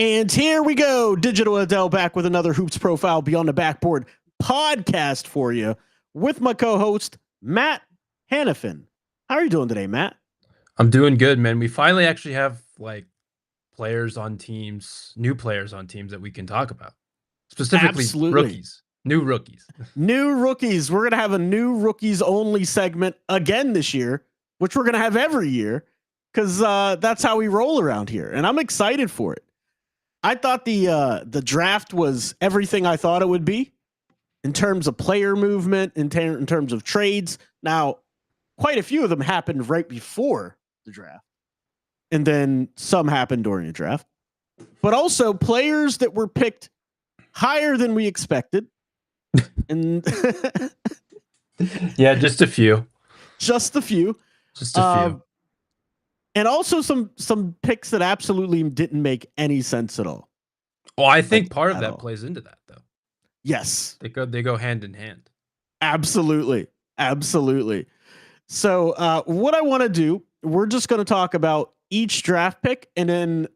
And here we go. Digital Adel back with another Hoops Profile Beyond the Backboard podcast for you with my co-host, Matt Hanifan. How are you doing today, Matt? I'm doing good, man. We finally actually have players on teams, new players on teams that we can talk about. Specifically Absolutely. new rookies. New rookies. We're going to have a new rookies only segment again this year, which we're going to have every year because that's how we roll around here. And I'm excited for it. I thought the draft was everything I thought it would be in terms of player movement, in terms of trades. Now, quite a few of them happened right before the draft, and then some happened during the draft. But also players that were picked higher than we expected. And yeah, just a few. Just a few. And also some picks that absolutely didn't make any sense at all. Well, I think part of that plays into that, though. Yes. They go hand in hand. Absolutely. So what I want to do, we're just going to talk about each draft pick, and then,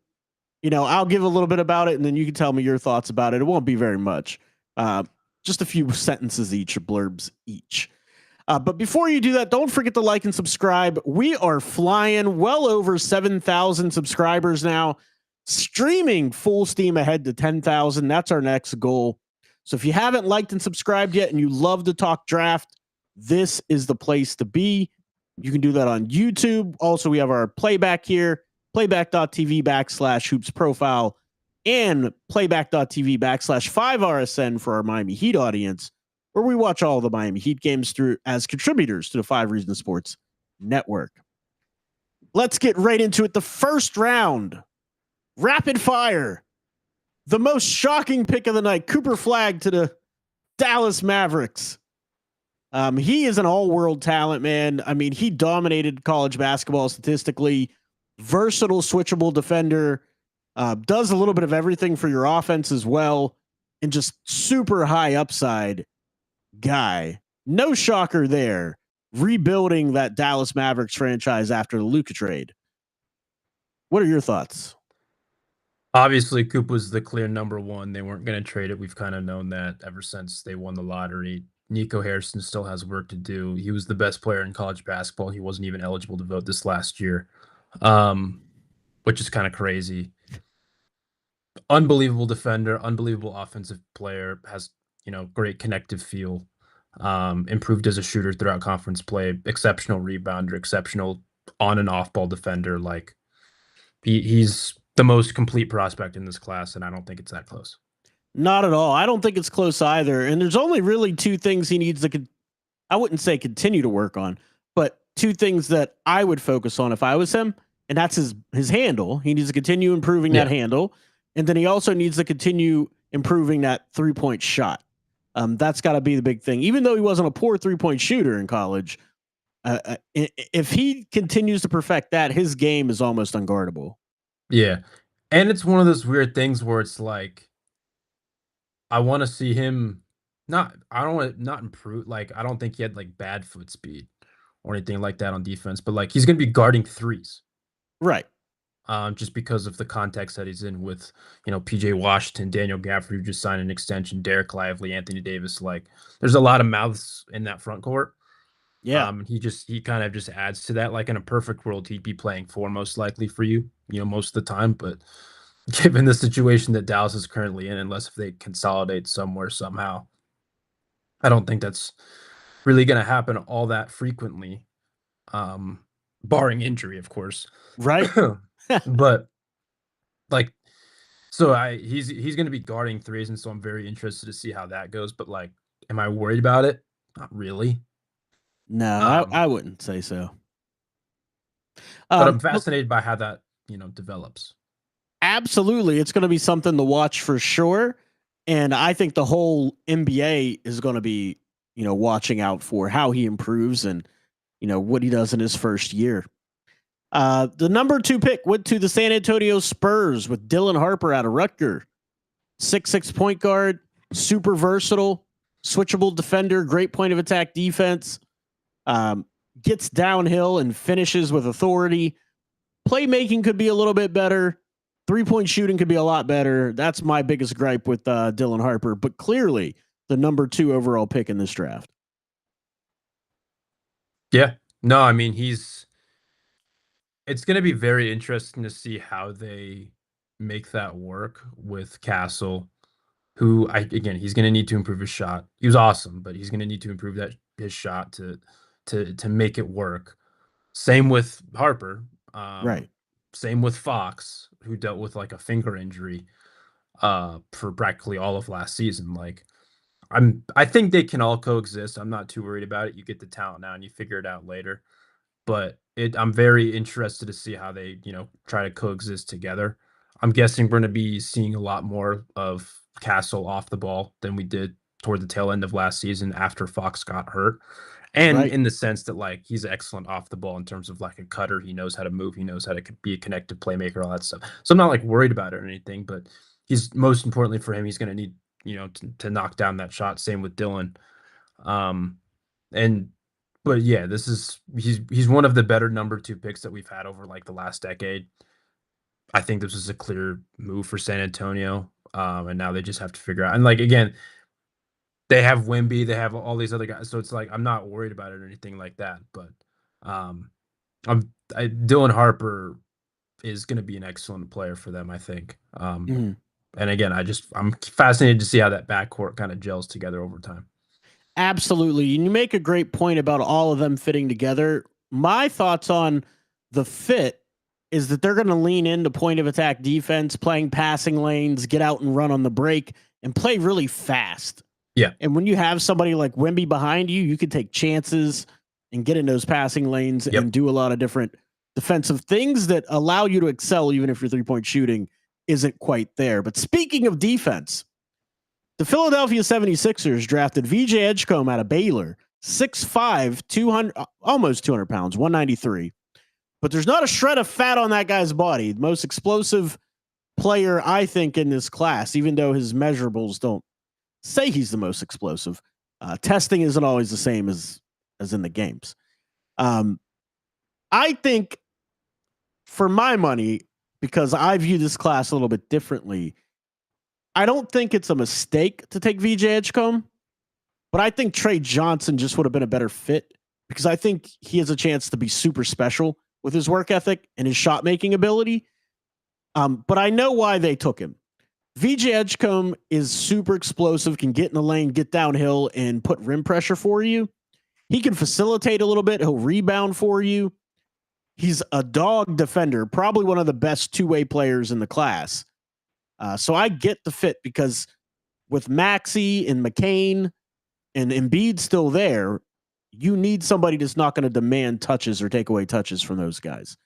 I'll give a little bit about it, and then you can tell me your thoughts about it. It won't be very much. Just a few sentences each, or blurbs each. But before you do that, don't forget to like and subscribe. We are flying well over 7,000 subscribers now, streaming full steam ahead to 10,000. That's our next goal. So if you haven't liked and subscribed yet and you love to talk draft, this is the place to be. You can do that on YouTube. Also, we have our playback here, playback.tv/hoops profile and playback.tv/5RSN for our Miami Heat audience, where we watch all the Miami Heat games through as contributors to the 5 Reasons Sports Network. Let's get right into it. The first round, rapid fire. The most shocking pick of the night, Cooper Flagg to the Dallas Mavericks. He is an all-world talent, man. I mean, he dominated college basketball statistically. Versatile, switchable defender. Does a little bit of everything for your offense as well. And just super high upside guy. No shocker there. Rebuilding that Dallas Mavericks franchise after the Luka trade. What are your thoughts? Obviously, Coop was the clear number one. They weren't going to trade it. We've kind of known that ever since they won the lottery. Nico Harrison still has work to do. He was the best player in college basketball. He wasn't even eligible to vote this last year, which is kind of crazy. Unbelievable defender, unbelievable offensive player, has, great connective feel, improved as a shooter throughout conference play, exceptional rebounder, exceptional on and off ball defender. Like he's the most complete prospect in this class, and I don't think it's that close. Not at all. I don't think it's close either. And there's only really two things he needs to, I wouldn't say continue to work on, but two things that I would focus on if I was him, and that's his handle. He needs to continue improving that handle. And then he also needs to continue improving that 3-point shot. That's got to be the big thing. Even though he wasn't a poor 3-point shooter in college, if he continues to perfect that, his game is almost unguardable. Yeah. And it's one of those weird things where it's like, I want to see him not improve. Like, I don't think he had bad foot speed or anything like that on defense, but he's going to be guarding threes. Right. Just because of the context that he's in with, PJ Washington, Daniel Gafford, who just signed an extension, Derek Lively, Anthony Davis. There's a lot of mouths in that front court. Yeah. He kind of just adds to that. In a perfect world, he'd be playing 4 most likely for you, most of the time. But given the situation that Dallas is currently in, unless if they consolidate somewhere somehow, I don't think that's really going to happen all that frequently, barring injury, of course. Right. But he's going to be guarding threes, and so I'm very interested to see how that goes. But am I worried about it? Not really. No, I wouldn't say so. But I'm fascinated by how that develops. Absolutely, it's going to be something to watch for sure, and I think the whole NBA is going to be watching out for how he improves and what he does in his first year. The number 2 pick went to the San Antonio Spurs with Dylan Harper out of Rutgers. 6'6" point guard, super versatile, switchable defender, great point of attack defense. Gets downhill and finishes with authority. Playmaking could be a little bit better. 3-point shooting could be a lot better. That's my biggest gripe with Dylan Harper, but clearly the number 2 overall pick in this draft. Yeah. No, I mean, it's going to be very interesting to see how they make that work with Castle, who again, he's going to need to improve his shot. He was awesome, but he's going to need to improve his shot to make it work. Same with Harper. Right. Same with Fox, who dealt with like a finger injury for practically all of last season. Like I think they can all coexist. I'm not too worried about it. You get the talent now and you figure it out later. But I'm very interested to see how they, try to coexist together. I'm guessing we're going to be seeing a lot more of Castle off the ball than we did toward the tail end of last season after Fox got hurt. And Right. in the sense that like he's excellent off the ball in terms of like a cutter, he knows how to move, he knows how to be a connected playmaker, all that stuff. So I'm not like worried about it or anything, but he's most importantly for him, he's going to need, to knock down that shot. Same with Dylan. And but yeah, he's one of the better number 2 picks that we've had over like the last decade. I think this was a clear move for San Antonio. And now they just have to figure out. And like again, they have Wemby, they have all these other guys, so it's like I'm not worried about it or anything like that. But Dylan Harper is going to be an excellent player for them, I think. And again, I'm fascinated to see how that backcourt kind of gels together over time. Absolutely. And you make a great point about all of them fitting together. My thoughts on the fit is that they're going to lean into point of attack defense, playing passing lanes, get out and run on the break, and play really fast. Yeah. And when you have somebody like Wemby behind you, you can take chances and get in those passing lanes and do a lot of different defensive things that allow you to excel, even if your 3-point shooting isn't quite there. But speaking of defense, the Philadelphia 76ers drafted VJ Edgecombe out of Baylor, 6'5", 200, almost 200 pounds, 193. But there's not a shred of fat on that guy's body. The most explosive player, I think, in this class, even though his measurables don't say he's the most explosive. Testing isn't always the same as in the games. I think, for my money, because I view this class a little bit differently, I don't think it's a mistake to take VJ Edgecombe, but I think Trey Johnson just would have been a better fit because I think he has a chance to be super special with his work ethic and his shot making ability. But I know why they took him. VJ Edgecombe is super explosive, can get in the lane, get downhill, and put rim pressure for you. He can facilitate a little bit. He'll rebound for you. He's a dog defender, probably one of the best 2-way players in the class. So I get the fit because with Maxey and McCain and Embiid still there, you need somebody that's not going to demand touches or take away touches from those guys.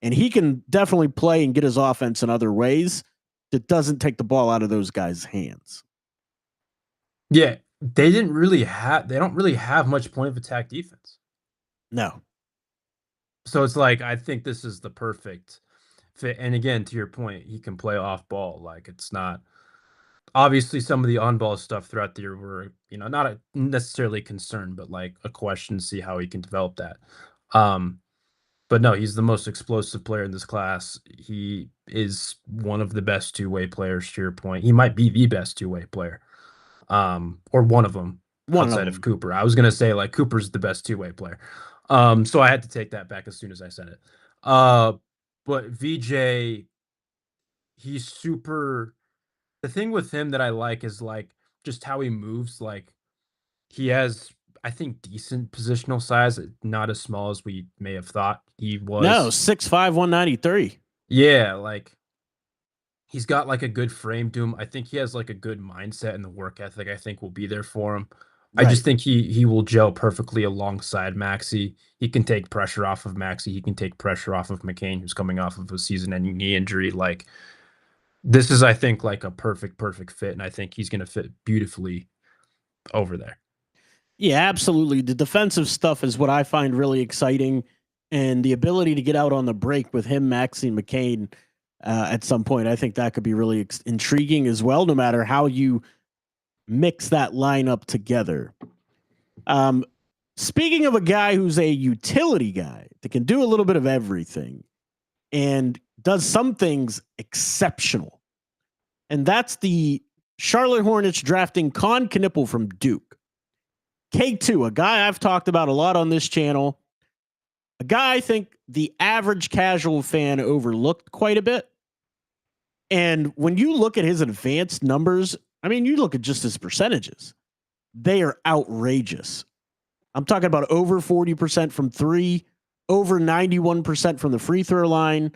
And he can definitely play and get his offense in other ways that doesn't take the ball out of those guys' hands. Yeah, they don't really have much point of attack defense. No. So it's like I think this is the perfect fit. And again, to your point, he can play off ball. Like it's not obviously some of the on ball stuff throughout the year were, not a necessarily concern, but like a question to see how he can develop that. But no, he's the most explosive player in this class. He is one of the best 2-way players, to your point. He might be the best 2-way player. Or one of them outside of Cooper. I was going to say like Cooper's the best 2-way player. So I had to take that back as soon as I said it. But VJ, he's super. The thing with him that I like is like just how he moves. Like he has, I think, decent positional size, not as small as we may have thought he was. No, 6'5", 193. Yeah, like he's got like a good frame to him. I think he has like a good mindset and the work ethic I think will be there for him. Right. I just think he will gel perfectly alongside Maxey. He can take pressure off of Maxey. He can take pressure off of McCain, who's coming off of a season-ending knee injury. Like this is, I think, like a perfect fit, and I think he's going to fit beautifully over there. Yeah, absolutely. The defensive stuff is what I find really exciting, and the ability to get out on the break with him, Maxey, and McCain at some point, I think that could be really intriguing as well, no matter how you mix that lineup together. Speaking of a guy who's a utility guy that can do a little bit of everything and does some things exceptional. And that's the Charlotte Hornets drafting Con Knipple from Duke. K2, a guy I've talked about a lot on this channel, a guy I think the average casual fan overlooked quite a bit. And when you look at his advanced numbers, I mean, you look at just his percentages, they are outrageous. I'm talking about over 40% from three, over 91% from the free throw line,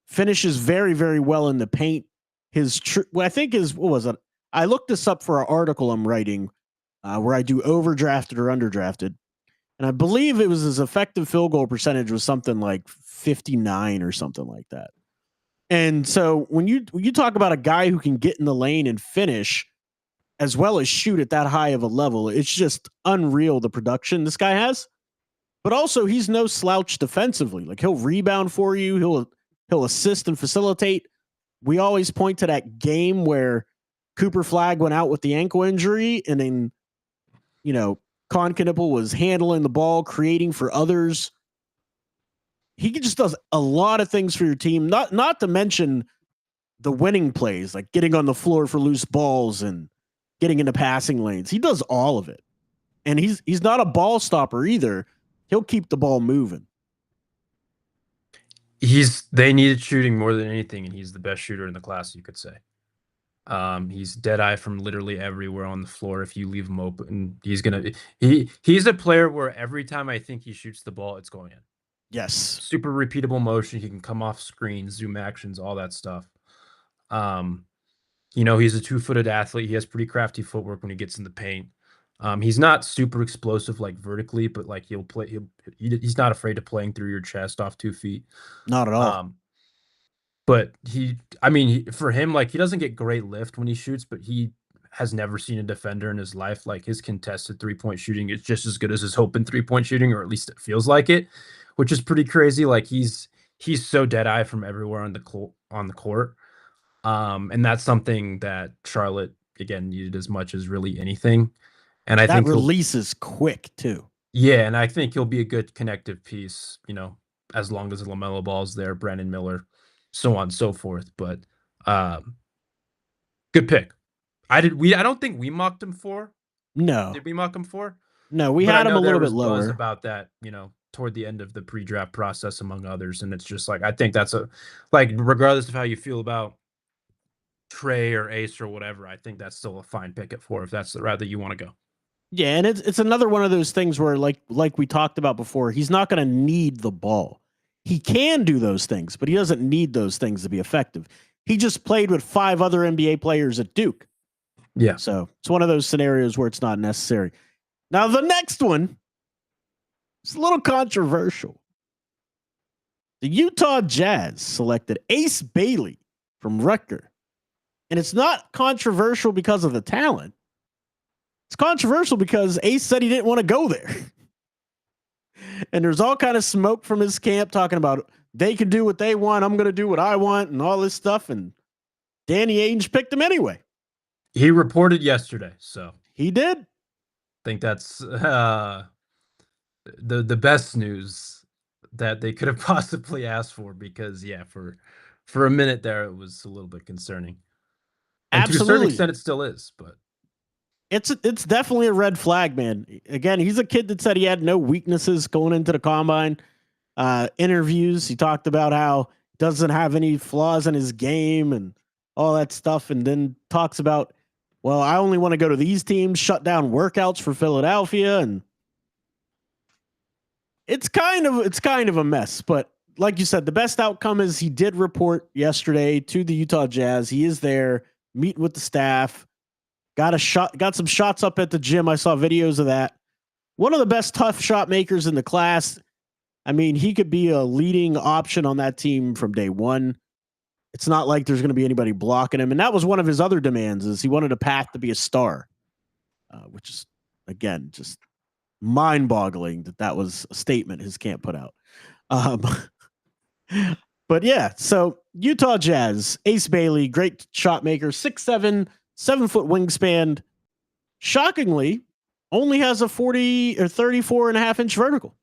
finishes very, very well in the paint. I think what was it? I looked this up for an article I'm writing where I do overdrafted or underdrafted. And I believe it was his effective field goal percentage was something like 59 or something like that. And so when you talk about a guy who can get in the lane and finish as well as shoot at that high of a level, it's just unreal the production this guy has. But also he's no slouch defensively. Like he'll rebound for you, he'll assist and facilitate. We always point to that game where Cooper Flagg went out with the ankle injury, and then, Con Knipple was handling the ball, creating for others. He just does a lot of things for your team, not to mention the winning plays, like getting on the floor for loose balls and getting into passing lanes. He does all of it. And he's not a ball stopper either. He'll keep the ball moving. They needed shooting more than anything, and he's the best shooter in the class, you could say. He's dead eye from literally everywhere on the floor. If you leave him open, he's a player where every time I think he shoots the ball, it's going in. Yes. Super repeatable motion. He can come off screens, zoom actions, all that stuff. He's a 2-footed athlete. He has pretty crafty footwork when he gets in the paint. He's not super explosive like vertically, but like he's not afraid of playing through your chest off 2 feet. Not at all. But for him, like he doesn't get great lift when he shoots, but he has never seen a defender in his life. Like his contested 3-point shooting is just as good as his open 3-point shooting, or at least it feels like it, which is pretty crazy. Like he's so dead eye from everywhere on the court. And that's something that Charlotte again needed as much as really anything. And I think that release is quick too. Yeah, and I think he'll be a good connective piece, as long as LaMelo Ball's there, Brandon Miller, so on and so forth. But good pick. I don't think we mocked him for. No. Did we mock him for? No, we had him a little bit lower. About that, toward the end of the pre-draft process, among others. And it's just like, I think that's regardless of how you feel about Trey or Ace or whatever, I think that's still a fine pick at 4 if that's the route that you want to go. Yeah, and it's another one of those things where like we talked about before, he's not going to need the ball. He can do those things, but he doesn't need those things to be effective. He just played with 5 other NBA players at Duke. Yeah. So it's one of those scenarios where it's not necessary. Now, the next one is a little controversial. The Utah Jazz selected Ace Bailey from Rutgers. And it's not controversial because of the talent. It's controversial because Ace said he didn't want to go there. And there's all kind of smoke from his camp talking about they can do what they want, I'm going to do what I want, and all this stuff. And Danny Ainge picked him anyway. He reported yesterday, so he did. I think that's the best news that they could have possibly asked for, because for a minute there it was a little bit concerning. And absolutely. To a certain extent, it still is, but it's definitely a red flag, man. Again, he's a kid that said he had no weaknesses going into the combine. Interviews, he talked about how he doesn't have any flaws in his game and all that stuff, and then talks about, well, I only want to go to these teams, shut down workouts for Philadelphia, and it's kind of a mess. But like you said, the best outcome is he did report yesterday to the Utah Jazz. He is there, meeting with the staff. Got some shots up at the gym. I saw videos of that. One of the best tough shot makers in the class. I mean, he could be a leading option on that team from day one. It's not like there's going to be anybody blocking him. And that was one of his other demands, is he wanted a path to be a star, which is, again, just mind-boggling that was a statement his camp put out. But yeah, so Utah Jazz, Ace Bailey, great shot maker, 6'7", 7-foot wingspan. Shockingly, only has a 40 or 34.5-inch vertical.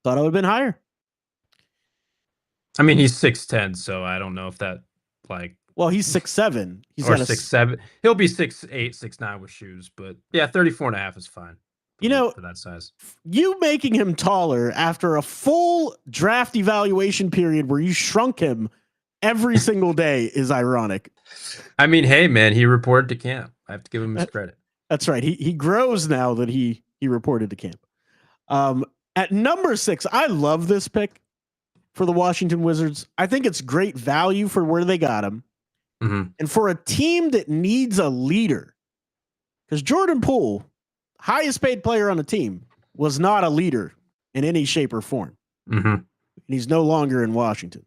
Thought it would have been higher. I mean, he's 6'10", so I don't know if that like Well, he's 6'7". He's or got 6'7". He'll be 6'8", 6'9" with shoes, but yeah, 34.5 is fine you know, for that size. you making him taller after a full draft evaluation period where you shrunk him every single day is ironic. I mean, hey man, he reported to camp. I have to give him his credit. That's right. He grows now that he reported to camp. At number 6, I love this pick for the Washington Wizards. I think it's great value for where they got him. Mm-hmm. And for a team that needs a leader, because Jordan Poole, highest paid player on the team, was not a leader in any shape or form. Mm-hmm. And he's no longer in Washington.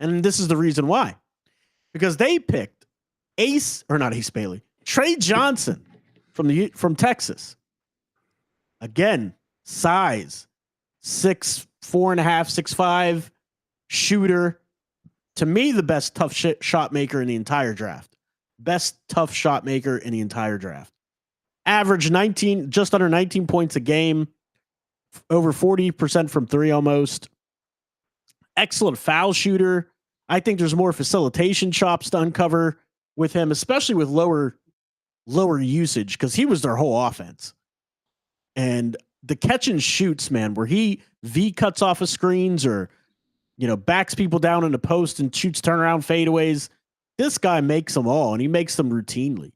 And this is the reason why. Because they picked Ace Bailey, Trey Johnson from Texas. Again, size, 6'4.5", 6'5", shooter. To me, the best tough shot maker in the entire draft. Best tough shot maker in the entire draft. Average just under 19 points a game, over 40% from three almost. Excellent foul shooter. I think there's more facilitation chops to uncover with him, especially with lower usage, because he was their whole offense. And the catch and shoots, man, where he V cuts off of screens or backs people down in the post and shoots turnaround fadeaways. This guy makes them all, and he makes them routinely.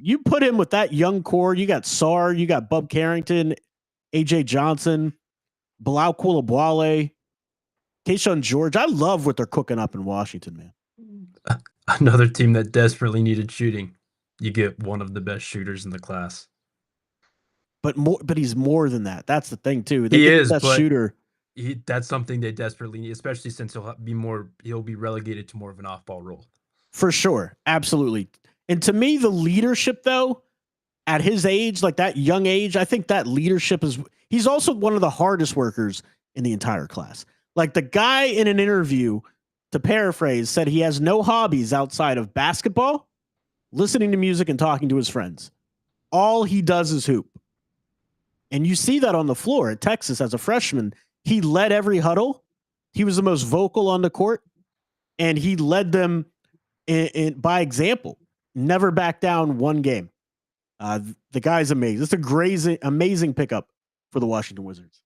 You put him with that young core. You got Sarr, you got Bub Carrington, AJ Johnson, Bilal Koulibaly, Keyshawn George. I love what they're cooking up in Washington, man. Another team that desperately needed shooting. You get one of the best shooters in the class. But he's more than that. That's the thing too. He is the best shooter. That's something they desperately need, especially since he'll be relegated to more of an off-ball role. For sure. Absolutely. And to me, the leadership, though, at his age, like that young age, I think that leadership he's also one of the hardest workers in the entire class. Like the guy in an interview, to paraphrase, said he has no hobbies outside of basketball, listening to music, and talking to his friends. All he does is hoop. And you see that on the floor at Texas as a freshman. He led every huddle. He was the most vocal on the court, and he led them by example. Never back down one game. The guy's amazing. It's a amazing pickup for the Washington Wizards.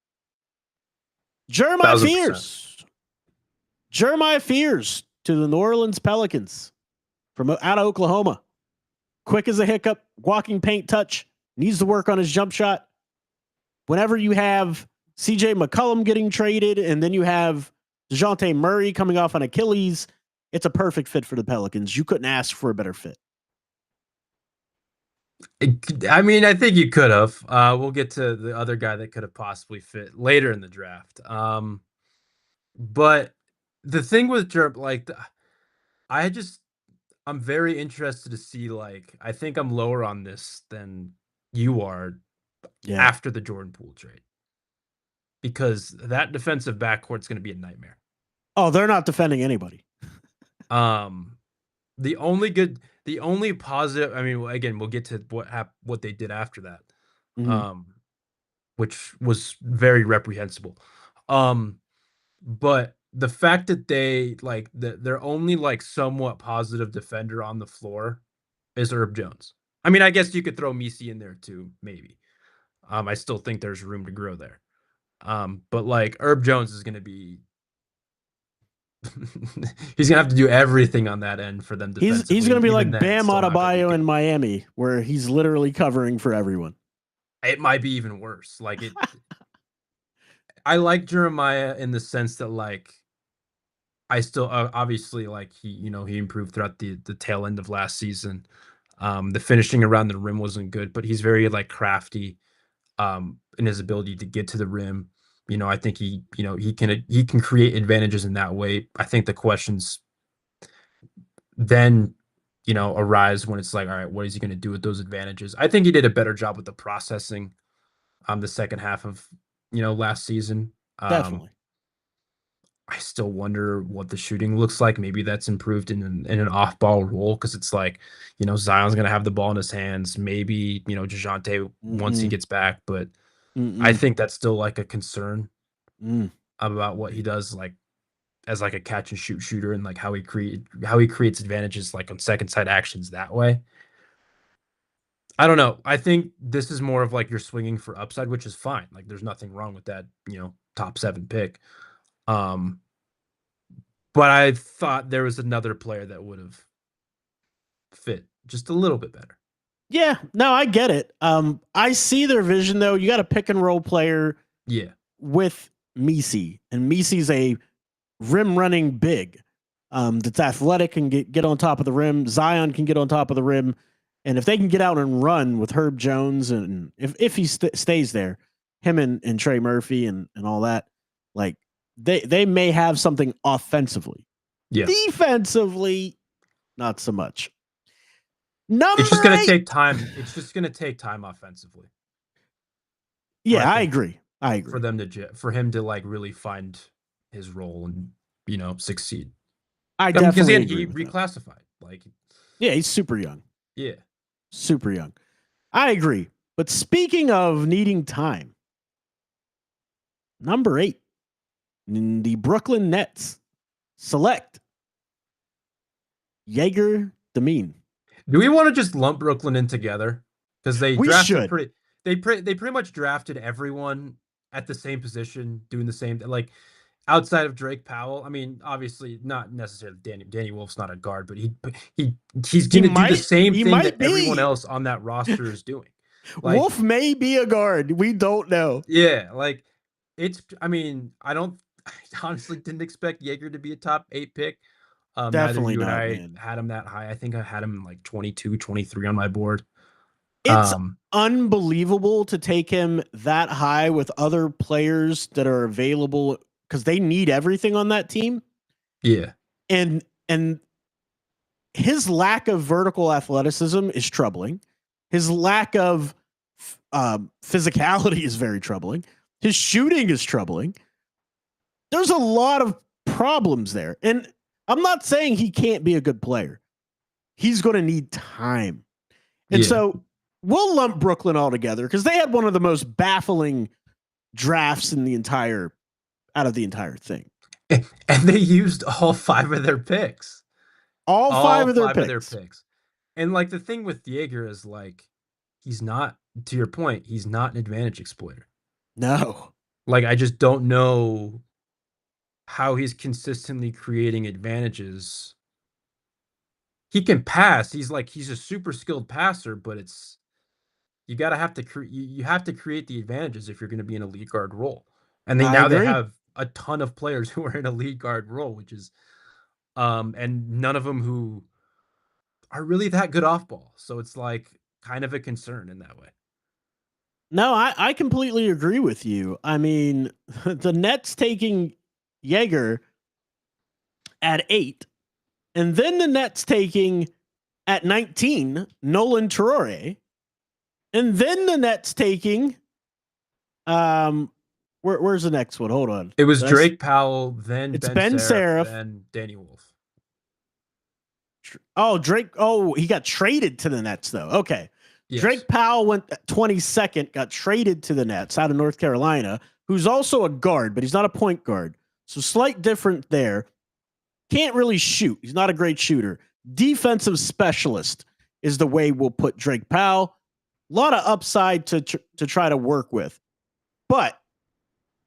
Jeremiah Fears to the New Orleans Pelicans from out of Oklahoma. Quick as a hiccup, walking paint touch, needs to work on his jump shot. Whenever you have CJ McCollum getting traded and then you have DeJounte Murray coming off on Achilles, it's a perfect fit for the Pelicans. You couldn't ask for a better fit. I mean, I think you could have. We'll get to the other guy that could have possibly fit later in the draft. But the thing with Jerp, I'm very interested to see, I think I'm lower on this than you are after the Jordan Poole trade. Because that defensive backcourt's going to be a nightmare. Oh, they're not defending anybody. The only positive, I mean, again, we'll get to what they did after that, which was very reprehensible. But the fact that they're only somewhat positive defender on the floor is Herb Jones. I mean, I guess you could throw Misi in there too, maybe. I still think there's room to grow there. But Herb Jones is going to be he's gonna have to do everything on that end for them. He's gonna be like Bam Adebayo in Miami, where he's literally covering for everyone. It might be even worse. I like Jeremiah in the sense that I still obviously he improved throughout the tail end of last season. The finishing around the rim wasn't good, but he's very crafty in his ability to get to the rim. I think he can create advantages in that way. I think the questions then, arise when it's all right, what is he going to do with those advantages? I think he did a better job with the processing the second half of, last season. Definitely. I still wonder what the shooting looks like. Maybe that's improved in an off-ball role because it's Zion's going to have the ball in his hands. Maybe, DeJounte once he gets back, but I think that's still a concern about what he does as like a catch and shoot shooter and like how he creates advantages like on second side actions that way. I don't know. I think this is more of like you're swinging for upside, which is fine. Like there's nothing wrong with that, top 7 pick. Um, but I thought there was another player that would have fit just a little bit better. Yeah, no, I get it. I see their vision though. You got a pick and roll player with Messi, and Messi's a rim running big that's athletic and get on top of the rim. Zion can get on top of the rim. And if they can get out and run with Herb Jones, and if he stays there, him and Trey Murphy and all that, like they may have something offensively. Yeah. Defensively, not so much. It's just going to take time. It's just going to take time offensively. Yeah, I agree. For him to like really find his role and succeed. Because he reclassified. Like, yeah, he's super young. Yeah. Super young. I agree. But speaking of needing time, number 8, the Brooklyn Nets select Jaeger Demine. Do we want to just lump Brooklyn in together? Because they pretty much drafted everyone at the same position, doing the same, like outside of Drake Powell. I mean, obviously not necessarily Danny Wolf's not a guard, but he's going to do the same thing that everyone else on that roster is doing. Like, Wolf may be a guard. We don't know. Yeah, like I honestly didn't expect Jaeger to be a top 8 pick. Definitely not. I had him that high. I think I had him like 22, 23 on my board. It's unbelievable to take him that high with other players that are available because they need everything on that team. Yeah. And his lack of vertical athleticism is troubling. His lack of physicality is very troubling. His shooting is troubling. There's a lot of problems there. And I'm not saying he can't be a good player. He's going to need time. And so we'll lump Brooklyn all together because they had one of the most baffling drafts in the entire thing. And they used all 5 of their picks. All 5 of their picks. And like the thing with Jaeger is like, he's not, to your point, he's not an advantage exploiter. No. Like, I just don't know how he's consistently creating advantages. He can pass. He's a super skilled passer, but you have to create the advantages if you're going to be in a lead guard role. And they have a ton of players who are in a lead guard role, which is and none of them who are really that good off ball. So it's like kind of a concern in that way. No, I completely agree with you. I mean, the Nets taking Jaeger at 8, and then the Nets taking at 19 Nolan Traore, and then the Nets taking where's the next one? Hold on. It was Drake Powell, then it's Ben Seraph, then Danny Wolf. Oh, Drake. Oh, he got traded to the Nets though. Okay. Yes. Drake Powell went 22nd, got traded to the Nets out of North Carolina, who's also a guard, but he's not a point guard. So slight difference there. Can't really shoot. He's not a great shooter. Defensive specialist is the way we'll put Drake Powell. A lot of upside to try to work with. But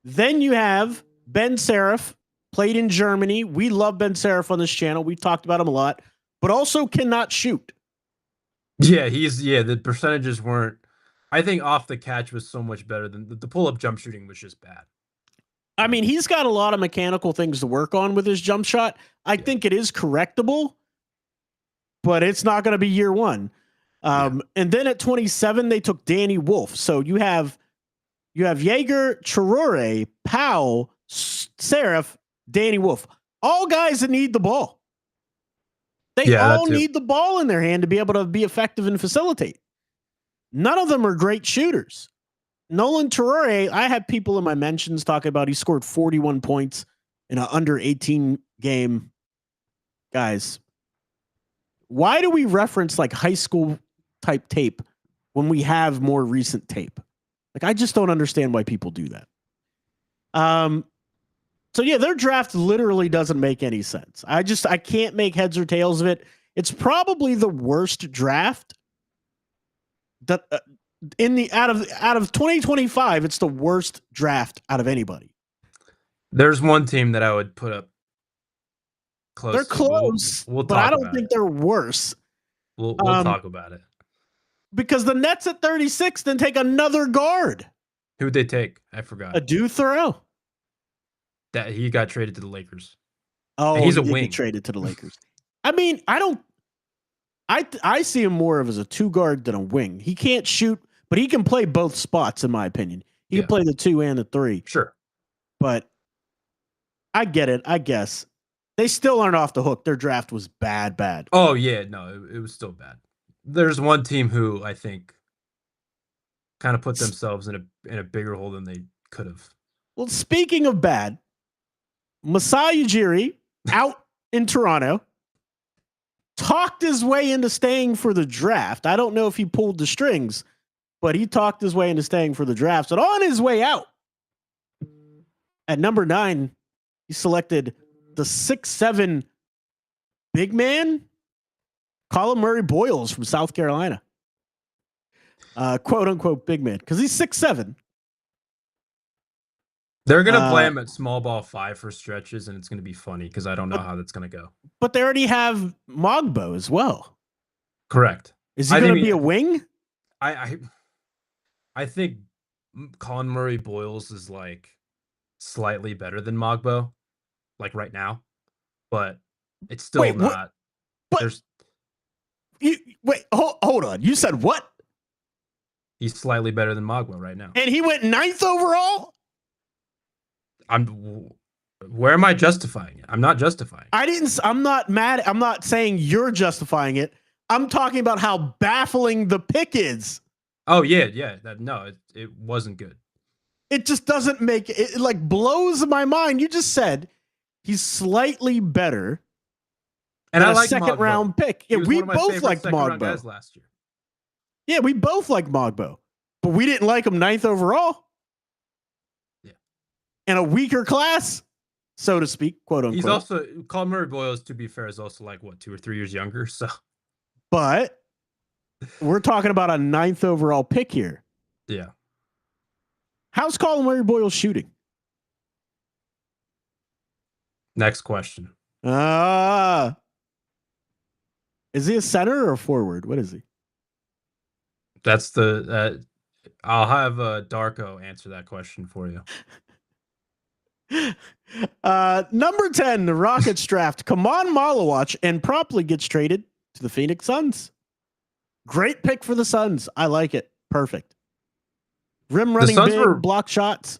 then you have Ben Seraph, played in Germany. We love Ben Seraph on this channel. We've talked about him a lot, but also cannot shoot. Yeah, the percentages weren't. I think off the catch was so much better than the pull-up jump shooting was just bad. I mean, he's got a lot of mechanical things to work on with his jump shot. I think it is correctable, but it's not going to be year one. And then at 27, they took Danny Wolf. So you have Jaeger, Traore, Powell, Seraph, Danny Wolf. All guys that need the ball. They all need the ball in their hand to be able to be effective and facilitate. None of them are great shooters. Nolan Traore, I had people in my mentions talking about he scored 41 points in an under 18 game. Guys, why do we reference like high school type tape when we have more recent tape? Like, I just don't understand why people do that. So yeah, their draft literally doesn't make any sense. I can't make heads or tails of it. It's probably the worst draft that in the out of 2025. It's the worst draft out of anybody. There's one team that I would put up close. They're close, we'll but I don't think they're worse. We'll talk about it. Because the Nets at 36 then take another guard. Who'd they take? I forgot. Adel Thoreau. That he got traded to the Lakers. Oh, and he's a wing. wing. Traded to the Lakers. I mean, I see him more of as a 2 guard than a wing. He can't shoot, but he can play both spots, in my opinion. He can play the 2 and the 3. Sure. But I get it, I guess. They still aren't off the hook. Their draft was bad. Oh, yeah. No, it was still bad. There's one team who I think kind of put themselves in a bigger hole than they could have. Well, speaking of bad, Masai Ujiri out in Toronto talked his way into staying for the draft. I don't know if he pulled the strings, but he talked his way into staying for the draft. And on his way out, at number 9, he selected the 6'7" big man, Colin Murray Boyles from South Carolina. Quote unquote big man, because he's 6'7". They're going to play him at small ball 5 for stretches, and it's going to be funny because I don't know how that's going to go. But they already have Mogbo as well. Correct. Is he going to be a wing? I think Colin Murray Boyles is like slightly better than Mogbo, like right now, but it's still not. But hold on. You said what? He's slightly better than Mogbo right now, and he went 9th overall. Where am I justifying it? I'm not justifying it. I'm not mad. I'm not saying you're justifying it. I'm talking about how baffling the pick is. Oh yeah. It wasn't good. It just doesn't make it like blows my mind. You just said he's slightly better. And I like second round pick. Yeah, we both liked Mogbo last year. Yeah, we both like Mogbo, but we didn't like him 9th overall. And a weaker class, so to speak, quote unquote. He's also Colin Murray Boyles, to be fair, is also like 2 or 3 years younger. So, but we're talking about a 9th overall pick here. Yeah. How's Colin Murray Boyles shooting? Next question. Is he a center or a forward? What is he? That's I'll have Darko answer that question for you. Number 10, the Rockets draft Kaman Malawach and promptly gets traded to the Phoenix Suns. Great pick for the Suns. I like it. Perfect. Rim running big, block shots.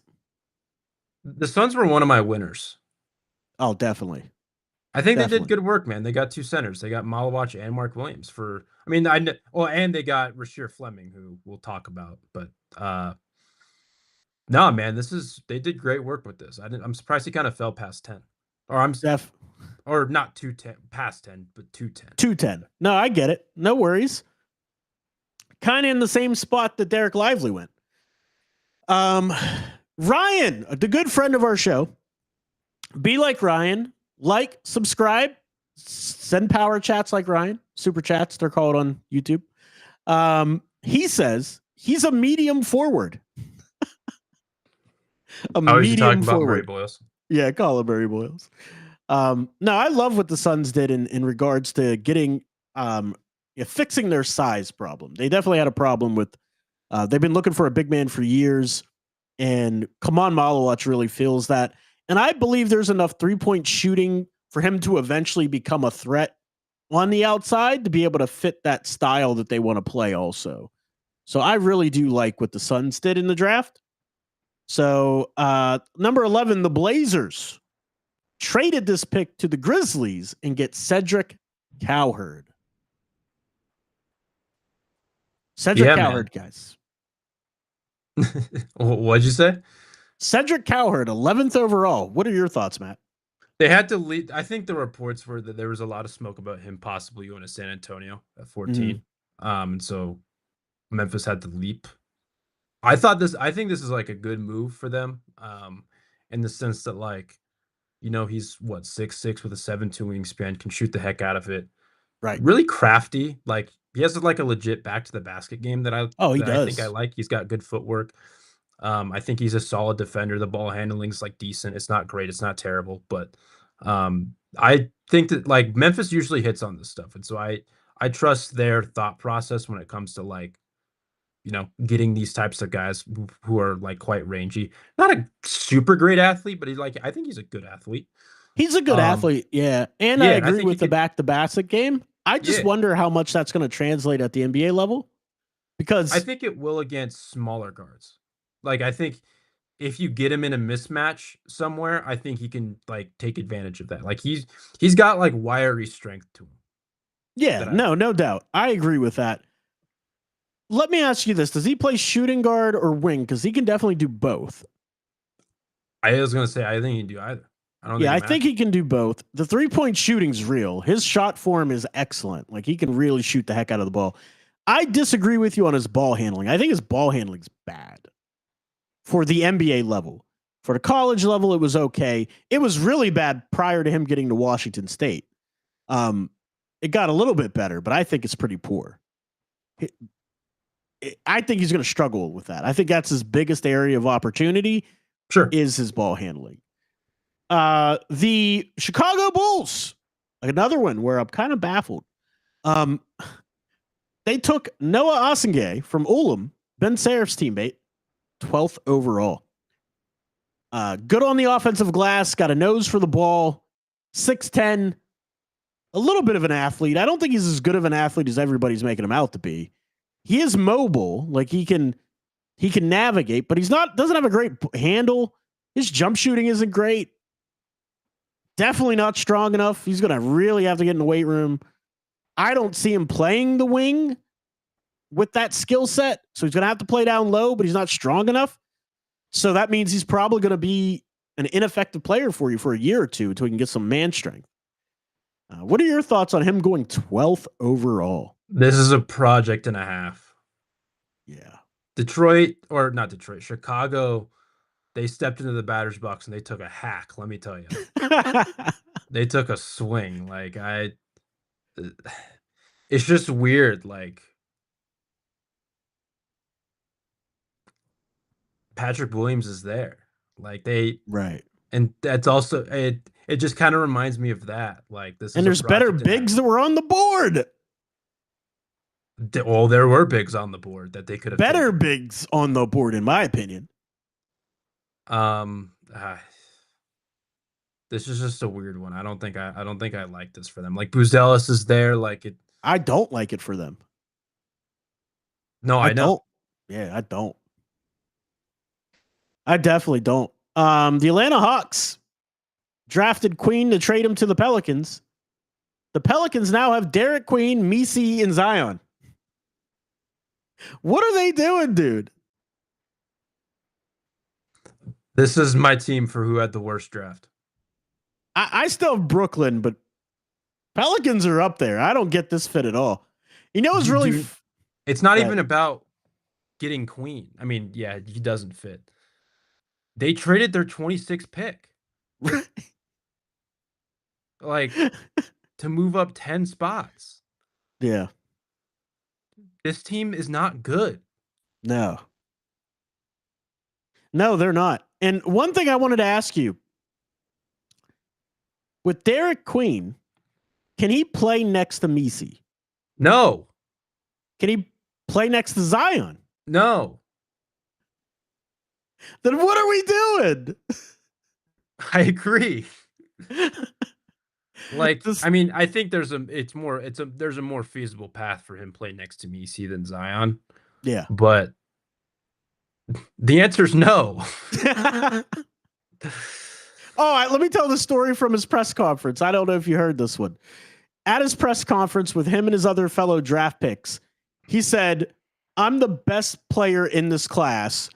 The Suns were one of my winners. Oh, definitely. I think they did good work, man. They got 2 centers. They got Malawach and Mark Williams and they got Rasheer Fleming, who we'll talk about. But no, man, they did great work with this. I'm surprised he kind of fell past 10. Or not 210, past 10, but 210. 210. No, I get it. No worries. Kind of in the same spot that Derek Lively went. Ryan, the good friend of our show. Be like Ryan. Like, subscribe, send power chats like Ryan. Super chats, they're called on YouTube. He says he's a medium forward. Medium forward. Murray Boyles? Yeah, Colin Murray Boyles. No, I love what the Suns did in regards to getting fixing their size problem. They definitely had a problem with. They've been looking for a big man for years, and Kaman Malawach really feels that. And I believe there's enough 3-point shooting for him to eventually become a threat on the outside to be able to fit that style that they want to play also. So I really do like what the Suns did in the draft. So number 11, the Blazers traded this pick to the Grizzlies and get Cedric Cowherd. Cowherd, guys. What'd you say? Cedric Cowherd, 11th overall. What are your thoughts, Matt? They had to lead. I think the reports were that there was a lot of smoke about him possibly going to San Antonio at 14. And so Memphis had to leap. I think this is like a good move for them, in the sense that like He's what 6'6" with a 7'2" wingspan, can shoot the heck out of it. Right. Really crafty. Like he has like a legit back to the basket game that I Oh, he that I think I does. like. He's got good footwork. I think he's a solid defender. The ball handling's like decent. It's not great. It's not terrible, but I think that like Memphis usually hits on this stuff, and so I trust their thought process when it comes to like getting these types of guys who are like quite rangy. Not a super great athlete, but I think he's a good athlete. He's a good athlete, yeah. And I Yeah, and I agree think with the back to basket game. I just Yeah. wonder how much that's going to translate at the NBA level I because think it will against smaller guards. Like I think if you get him in a mismatch somewhere, I think he can like take advantage of that. Like he's got like wiry strength to him. yeah, That I no doubt. I agree with that. Let me ask you this: does he play shooting guard or wing? Because he can definitely do both. I was gonna say I think he can do either. I don't Yeah, think it I matters. think he can do both. The 3-point shooting's real. His shot form is excellent. Like he can really shoot the heck out of the ball. I disagree with you on his ball handling. I think his ball handling's bad for the NBA level. For the college level, it was okay. It was really bad prior to him getting to Washington State. It got a little bit better, but I think it's pretty poor. I think he's going to struggle with that. I think that's his biggest area of opportunity Sure. is his ball handling. The Chicago Bulls, another one where I'm kind of baffled. They took Noah Osengay from Ulam, Ben Serif's teammate, 12th overall. Good on the offensive glass, got a nose for the ball, 6'10", a little bit of an athlete. I don't think he's as good of an athlete as everybody's making him out to be. He is mobile, like he can navigate, but doesn't have a great handle. His jump shooting isn't great. Definitely not strong enough. He's going to really have to get in the weight room. I don't see him playing the wing with that skill set. So he's going to have to play down low, but he's not strong enough. So that means he's probably going to be an ineffective player for you for a year or two until he can get some man strength. What are your thoughts on him going 12th overall? This is a project and a half. Yeah. Chicago, they stepped into the batter's box and they took a hack, let me tell you. They took a swing. Like it's just weird. Like Patrick Williams is there. Like right. and that's also it just kind of reminds me of that. Like this is And there's better bigs that were on the board. Well, there were bigs on the board that they could have better taken. bigs on the board, in my opinion. This is just a weird one. I don't think I like this for them. Like Buzelis is there. Like it. I don't like it for them. No, I know. Don't. Yeah, I don't. I definitely don't. The Atlanta Hawks drafted Queen to trade him to the Pelicans. The Pelicans now have Derek Queen, Messi, and Zion. What are they doing, dude? This is my team for who had the worst draft. I still have Brooklyn, but Pelicans are up there. I don't get this fit at all. It's really... It's not even about getting Queen. I mean, yeah, he doesn't fit. They traded their 26th pick. Like, to move up 10 spots. Yeah. This team is not good. No, they're not. And one thing I wanted to ask you, with Derek Queen, can he play next to Messi? No. Can he play next to Zion? No. Then what are we doing? I agree. Like, I mean, I think there's a more feasible path for him playing next to Messi than Zion. Yeah. But the answer is no. Let me tell the story from his press conference. I don't know if you heard this one. At his press conference with him and his other fellow draft picks, he said, "I'm the best player in this class.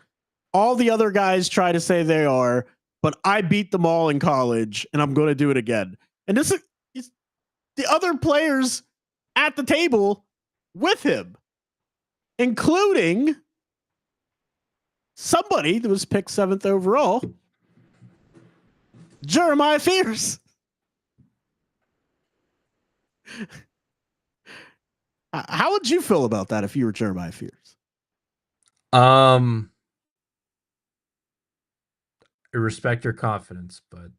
All the other guys try to say they are, but I beat them all in college, and I'm going to do it again." And this is the other players at the table with him, including somebody that was picked 7th overall, Jeremiah Fears. How would you feel about that if you were Jeremiah Fears? I respect your confidence, but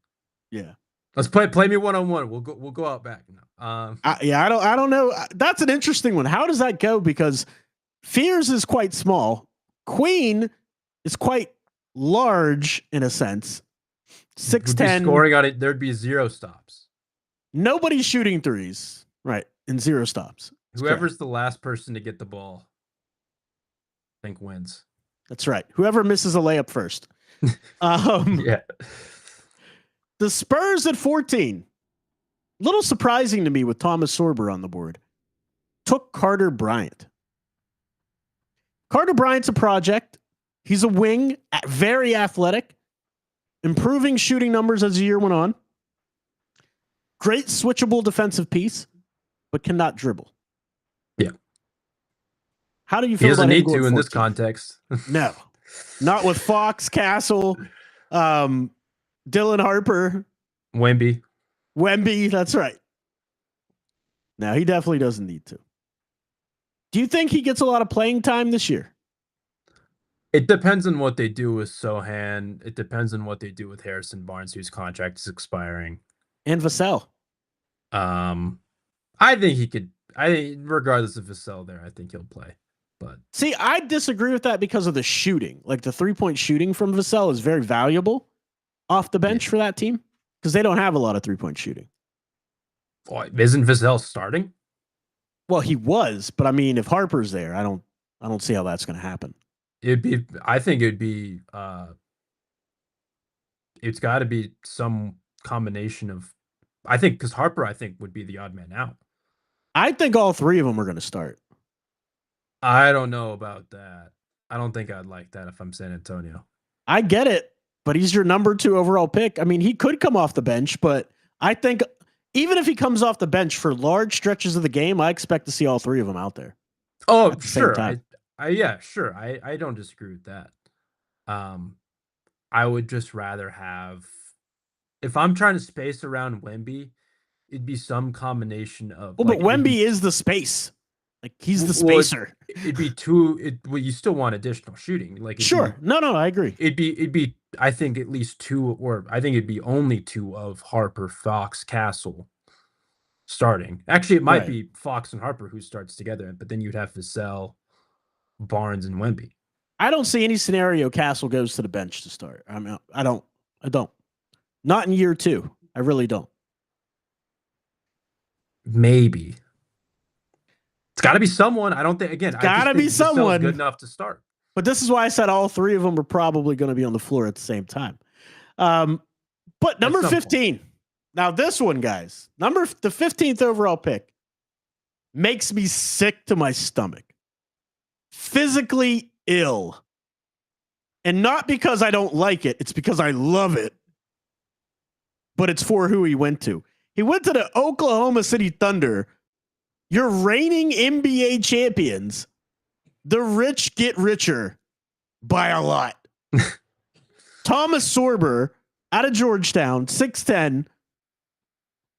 Yeah. let's play me one-on-one. We'll go out back now. I don't know. That's an interesting one. How does that go? Because Fears is quite small. Queen is quite large in a sense. 6'10". Scoring on it, there'd be 0 stops. Nobody's shooting threes, right? And 0 stops. That's Whoever's correct. the last person to get the ball, I think wins. That's right. Whoever misses a layup first. Yeah. The Spurs at 14. Little surprising to me with Thomas Sorber on the board. Took Carter Bryant. Carter Bryant's a project. He's a wing, very athletic, improving shooting numbers as the year went on. Great switchable defensive piece, but cannot dribble. Yeah. How do you feel he doesn't about him need going to in 14? this context? No. Not with Fox, Castle, Dylan Harper. Wemby, that's right. No, he definitely doesn't need to. Do you think he gets a lot of playing time this year? It depends on what they do with Sohan. It depends on what they do with Harrison Barnes, whose contract is expiring. And Vassell. I think he could. Regardless of Vassell there, I think he'll play. But see, I disagree with that because of the shooting. Like the 3-point shooting from Vassell is very valuable off the bench for that team because they don't have a lot of 3-point shooting. Isn't Vassell starting? Well, he was, but I mean, if Harper's there, I don't see how that's going to happen. I think it'd be. It's got to be some combination of. I think because Harper, I think would be the odd man out. I think all 3 of them are going to start. I don't know about that. I don't think I'd like that if I'm San Antonio. I get it, but he's your number 2 overall pick. I mean, he could come off the bench, but I think even if he comes off the bench for large stretches of the game, I expect to see all 3 of them out there. Oh, sure. Sure. I don't disagree with that. I would just rather have, if I'm trying to space around Wemby, it'd be some combination of. Well, but Wemby is the space. Like he's the spacer. It'd be 2. You still want additional shooting. Like sure. No, I agree. It'd be. I think at least 2, or I think it'd be only 2 of Harper, Fox, Castle starting. Actually, it might be Fox and Harper who starts together, but then you'd have Vassell, Barnes, and Wemby. I don't see any scenario Castle goes to the bench to start. I mean, I don't. Not in year 2. I really don't. Maybe. It's got to be someone. I don't think. Again, it's got to be someone good enough to start. But this is why I said all 3 of them are probably going to be on the floor at the same time. But number 15. Point. Now this one, guys, the 15th overall pick makes me sick to my stomach. Physically ill. And not because I don't like it. It's because I love it. But it's for who he went to. He went to the Oklahoma City Thunder. Your reigning NBA champions. The rich get richer by a lot. Thomas Sorber out of Georgetown, 6'10",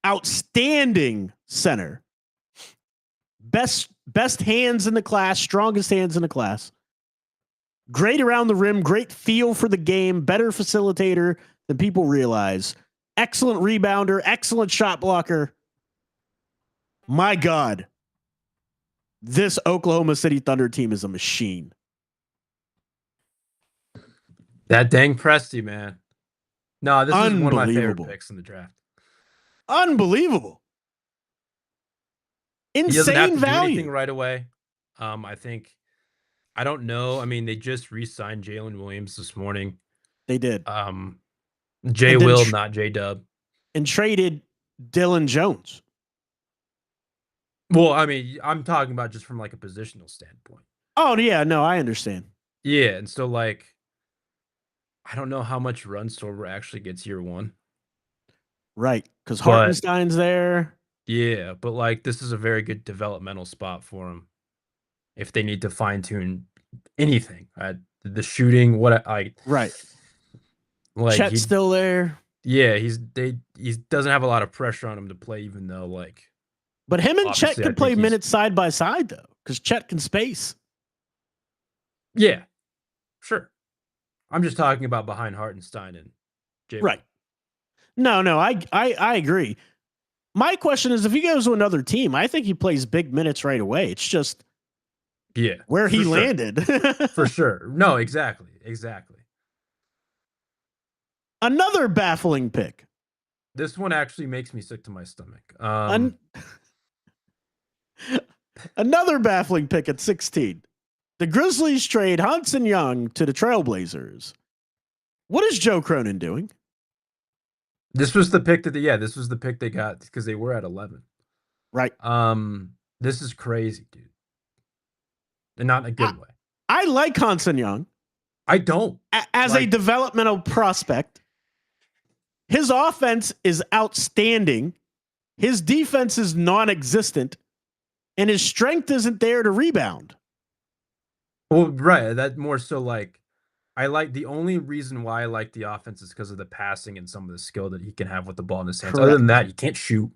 outstanding center. Best hands in the class, strongest hands in the class. Great around the rim, great feel for the game, better facilitator than people realize. Excellent rebounder, excellent shot blocker. My God. This Oklahoma City Thunder team is a machine. That dang Presti, man. No, this is one of my favorite picks in the draft. Unbelievable. Insane he doesn't have to value. Do anything right away. I think. I don't know. I mean, they just re-signed Jalen Williams this morning. They did. J Will, not J Dub, and traded Dylan Jones. Well, I mean, I'm talking about just from like a positional standpoint. Oh, yeah. No, I understand. Yeah. And so, like, I don't know how much run Sorber actually gets year 1. Right. Because Hartenstein's there. Yeah. But, like, this is a very good developmental spot for him if they need to fine tune anything. The shooting, right. Like, Chet's still there. Yeah, he doesn't have a lot of pressure on him to play, even though like But him and Chet obviously I can play think he's minutes side by side though, because Chet can space. yeah, sure. I'm just talking about behind Hartenstein and J. Right. No, I agree. My question is, if he goes to another team, I think he plays big minutes right away. It's just Yeah, where he for sure. landed. For sure. No, exactly. Another baffling pick. This one actually makes me sick to my stomach. Another baffling pick at 16. The Grizzlies trade Hanson Young to the Trailblazers. What is Joe Cronin doing? This was the pick this was the pick they got because they were at 11. Right. This is crazy, dude. And not in a good way. I like Hanson Young. I don't. As a developmental prospect, his offense is outstanding. His defense is non-existent. And his strength isn't there to rebound. Well, right. That more so like I like the only reason why I like the offense is because of the passing and some of the skill that he can have with the ball in his hands. Correct. Other than that, you can't shoot.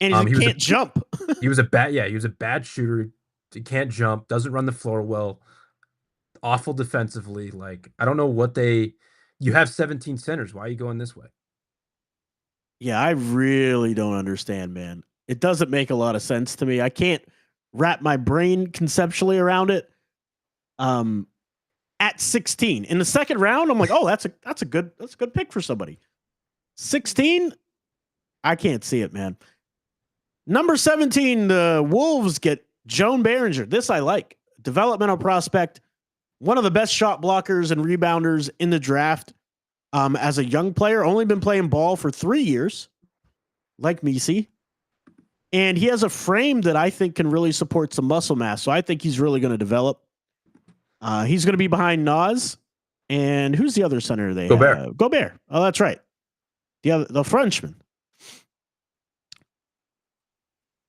And he can't jump. He was a bad shooter. He can't jump, doesn't run the floor well, awful defensively. Like, I don't know what you have 17 centers. Why are you going this way? Yeah, I really don't understand, man. It doesn't make a lot of sense to me. I can't wrap my brain conceptually around it. At 16 in the second round, I'm like, oh, that's a good pick for somebody. 16, I can't see it, man. Number 17, the Wolves get Joan Behringer. This I like. Developmental prospect, one of the best shot blockers and rebounders in the draft. As a young player, only been playing ball for 3 years, like Misi. And he has a frame that I think can really support some muscle mass. So I think he's really going to develop. He's going to be behind Nas. And who's the other center they have? Gobert. Oh, that's right. The Frenchman.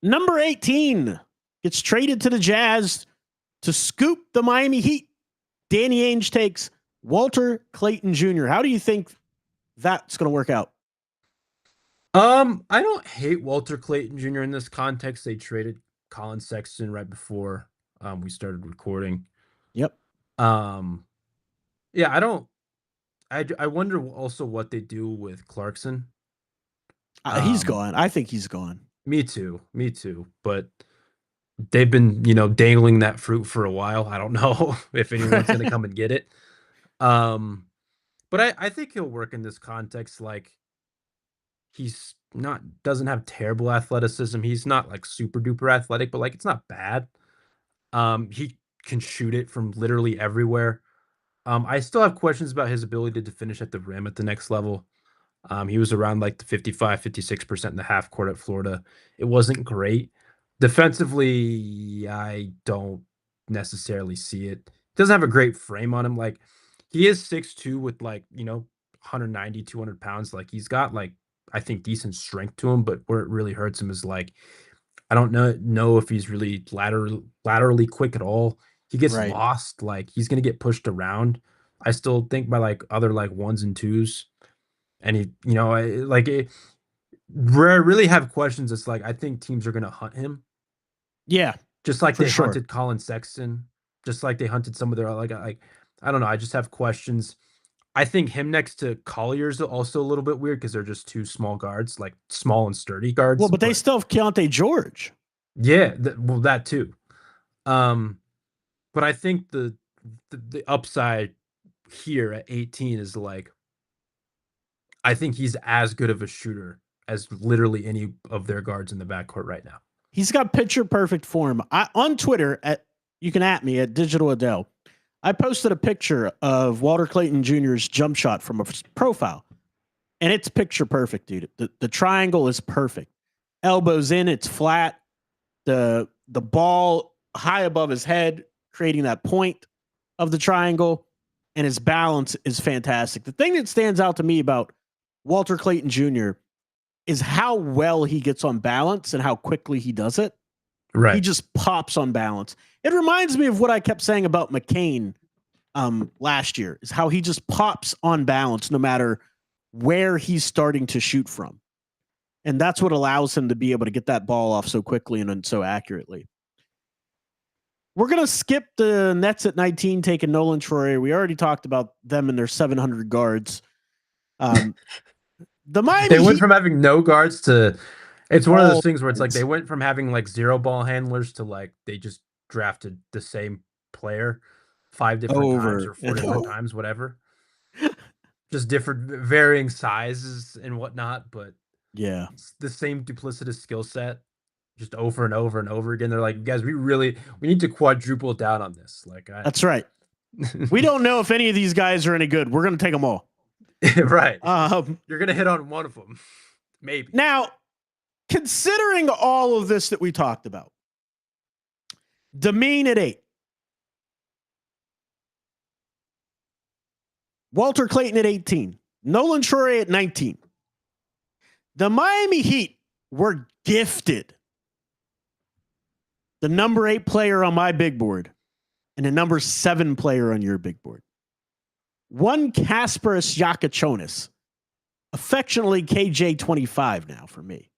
Number 18 gets traded to the Jazz to scoop the Miami Heat. Danny Ainge takes Walter Clayton Jr. How do you think that's going to work out? I don't hate Walter Clayton Jr. in this context. They traded Colin Sexton right before we started recording. Yep. Yeah, I wonder also what they do with Clarkson. He's gone. I think he's gone. Me too. But they've been, dangling that fruit for a while. I don't know if anyone's going to come and get it. But I think he'll work in this context. Like, doesn't have terrible athleticism. He's not like super duper athletic, but like it's not bad. He can shoot it from literally everywhere. I still have questions about his ability to finish at the rim at the next level. He was around like the 55, 56% in the half court at Florida. It wasn't great. Defensively, I don't necessarily see it. Doesn't have a great frame on him. Like, he is 6'2" with like, 190, 200 pounds. Like, he's got like, I think, decent strength to him, but where it really hurts him is like, I don't know if he's really laterally quick at all. He gets lost. Like, he's going to get pushed around. I still think by like other like ones and twos. And he, where I really have questions, it's like, I think teams are going to hunt him. Yeah. Just like they hunted Colin Sexton, just like they hunted some of their, like, I don't know. I just have questions. I think him next to Collier's also a little bit weird because they're just two small guards, like small and sturdy guards. Well, but they still have Keontae George. Yeah. That too. But I think the upside here at 18 is like, I think he's as good of a shooter as literally any of their guards in the backcourt right now. He's got picture perfect form. On Twitter, you can at me at Digital Adel. I posted a picture of Walter Clayton Jr.'s jump shot from a profile, and it's picture perfect, dude. The triangle is perfect. Elbows in, it's flat. The ball high above his head, creating that point of the triangle, and his balance is fantastic. The thing that stands out to me about Walter Clayton Jr. is how well he gets on balance and how quickly he does it. Right. He just pops on balance. It reminds me of what I kept saying about McCain last year, is how he just pops on balance no matter where he's starting to shoot from. And that's what allows him to be able to get that ball off so quickly and so accurately. We're going to skip the Nets at 19, taking Nolan Troyer. We already talked about them and their 700 guards. The Miami They went Heat, from having no guards to it's one of all those things where it's like guards. they went from having like 0 ball handlers to like they just drafted the same player 5 different times Over or 4 and different over. times, whatever. Just different varying sizes and whatnot, but Yeah. it's the same duplicitous skill set just over and over and over again. They're like, guys, we need to quadruple down on this. Like That's right. We don't know if any of these guys are any good. We're going to take them all. Right. You're going to hit on one of them. Maybe. Now, considering all of this that we talked about, Demeen at 8, Walter Clayton at 18, Nolan Troyer at 19. The Miami Heat were gifted the number 8 player on my big board and the number 7 player on your big board. One Kasparas Yakachonis, affectionately KJ25 now for me.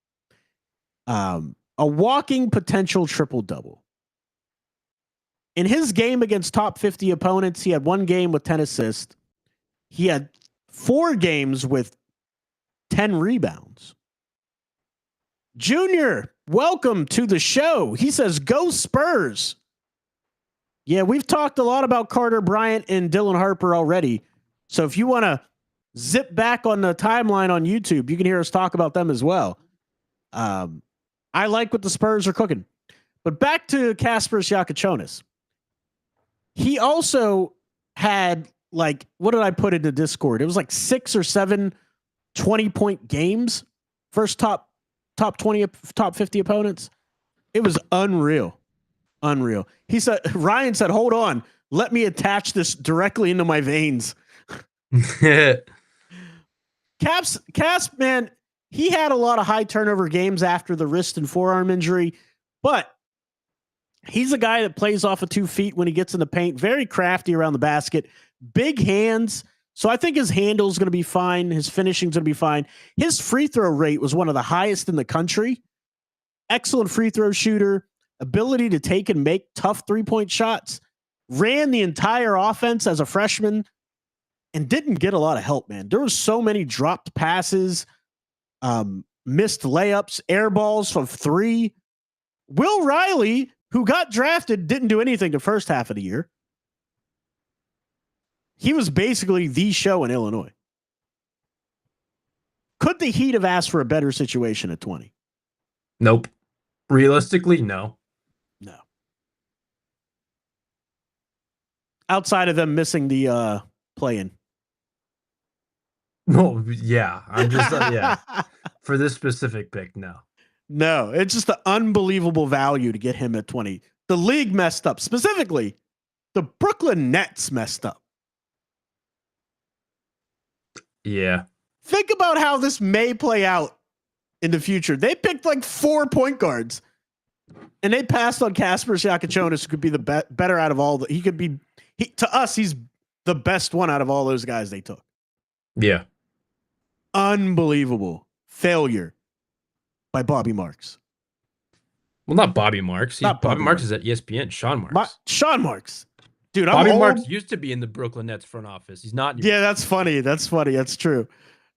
A walking potential triple-double. In his game against top 50 opponents, he had 1 game with 10 assists. He had 4 games with 10 rebounds. Junior, welcome to the show. He says, go Spurs. Yeah, we've talked a lot about Carter Bryant and Dylan Harper already. So if you want to zip back on the timeline on YouTube, you can hear us talk about them as well. I like what the Spurs are cooking. But back to Kasparas Yakachonis. He also had, like, what did I put into Discord? It was like 6 or 7 20-point games. First top 20, top 50 opponents. It was unreal. Unreal. He said, Ryan said, hold on. Let me attach this directly into my veins. Caps, man, he had a lot of high turnover games after the wrist and forearm injury, but he's a guy that plays off of 2 feet when he gets in the paint, very crafty around the basket, big hands. So I think his handle is going to be fine. His finishing is going to be fine. His free throw rate was one of the highest in the country. Excellent free throw shooter, ability to take and make tough 3-point shots, ran the entire offense as a freshman and didn't get a lot of help, man. There was so many dropped passes, missed layups, air balls from 3. Will Riley, who got drafted, didn't do anything the first half of the year. He was basically the show in Illinois. Could the Heat have asked for a better situation at 20? Nope. Realistically, no. No. Outside of them missing the play-in. Well, yeah. I'm just, yeah. For this specific pick, no. No, it's just an unbelievable value to get him at 20. The league messed up. Specifically, the Brooklyn Nets messed up. Yeah. Think about how this may play out in the future. They picked like 4 point guards, and they passed on Kasparas Yakachonis, who could be the better out of all. He could be, to us, he's the best one out of all those guys they took. Yeah. Unbelievable failure by Bobby Marks. Well, not Bobby Marks. Not Bobby Bobby Marks Marks. is at ESPN. Sean Marks. Sean Marks. Dude, Bobby I'm old. Marks used to be in the Brooklyn Nets front office. He's not anymore. Yeah, that's funny. That's funny. That's true.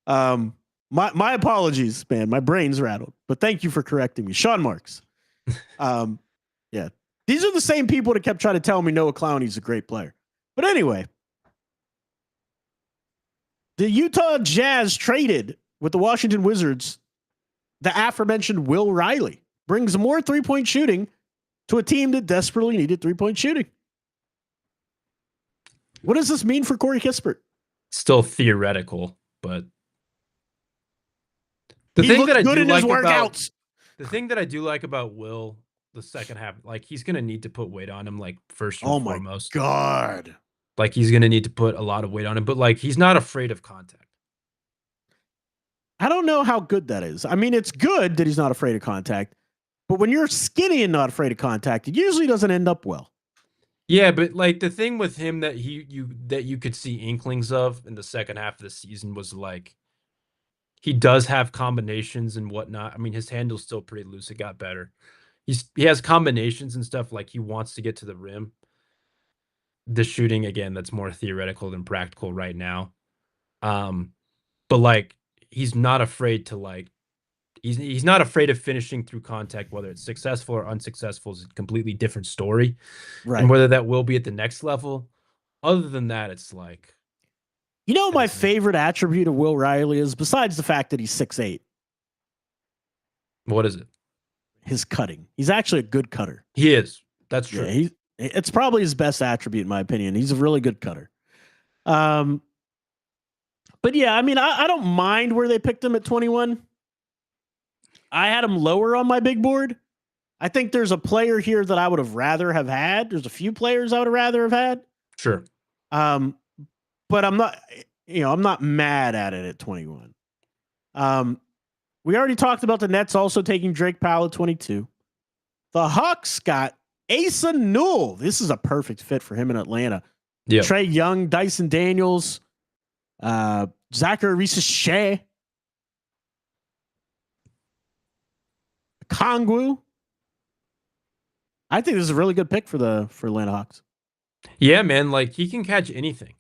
My apologies, man. My brain's rattled. But thank you for correcting me. Sean Marks. Yeah. These are the same people that kept trying to tell me Noah Clowney's a great player. But anyway, the Utah Jazz traded with the Washington Wizards the aforementioned Will Riley. Brings more 3-point shooting to a team that desperately needed 3-point shooting. What does this mean for Corey Kispert? Still theoretical, but the He thing looked that I good do in his like about workouts. the thing that I do like about Will, the second half, like he's gonna need to put weight on him, like first and foremost. God. Like he's gonna need to put a lot of weight on him, but like he's not afraid of contact. I don't know how good that is. I mean, it's good that he's not afraid of contact, but when you're skinny and not afraid of contact, it usually doesn't end up well. Yeah, but like the thing with him that you could see inklings of in the second half of the season was like He does have combinations and whatnot. I mean, his handle's still pretty loose. It got better. He has combinations and stuff like he wants to get to the rim. The shooting again, that's more theoretical than practical right now. Um, but like he's not afraid to like he's not afraid of finishing through contact, whether it's successful or unsuccessful is a completely different story. And Right. whether that will be at the next level, other than that, it's like You know, my it's favorite attribute of Will Riley is, besides the fact that he's 6'8", what is it? his cutting. He's actually a good cutter. He is. That's true. Yeah, it's probably his best attribute in my opinion. He's a really good cutter. But yeah, I mean, I don't mind where they picked him at 21. I had him lower on my big board. I think there's a player here that I would have rather have had. There's a few players I would have rather have had. Sure. But I'm not mad at it at 21. We already talked about the Nets also taking Drake Powell at 22. The Hawks got Asa Newell. This is a perfect fit for him in Atlanta. Yeah. Trae Young, Dyson Daniels, Zachary Reese-Shea, Kongwu. I think this is a really good pick for Atlanta Hawks. Yeah, man. Like he can catch anything.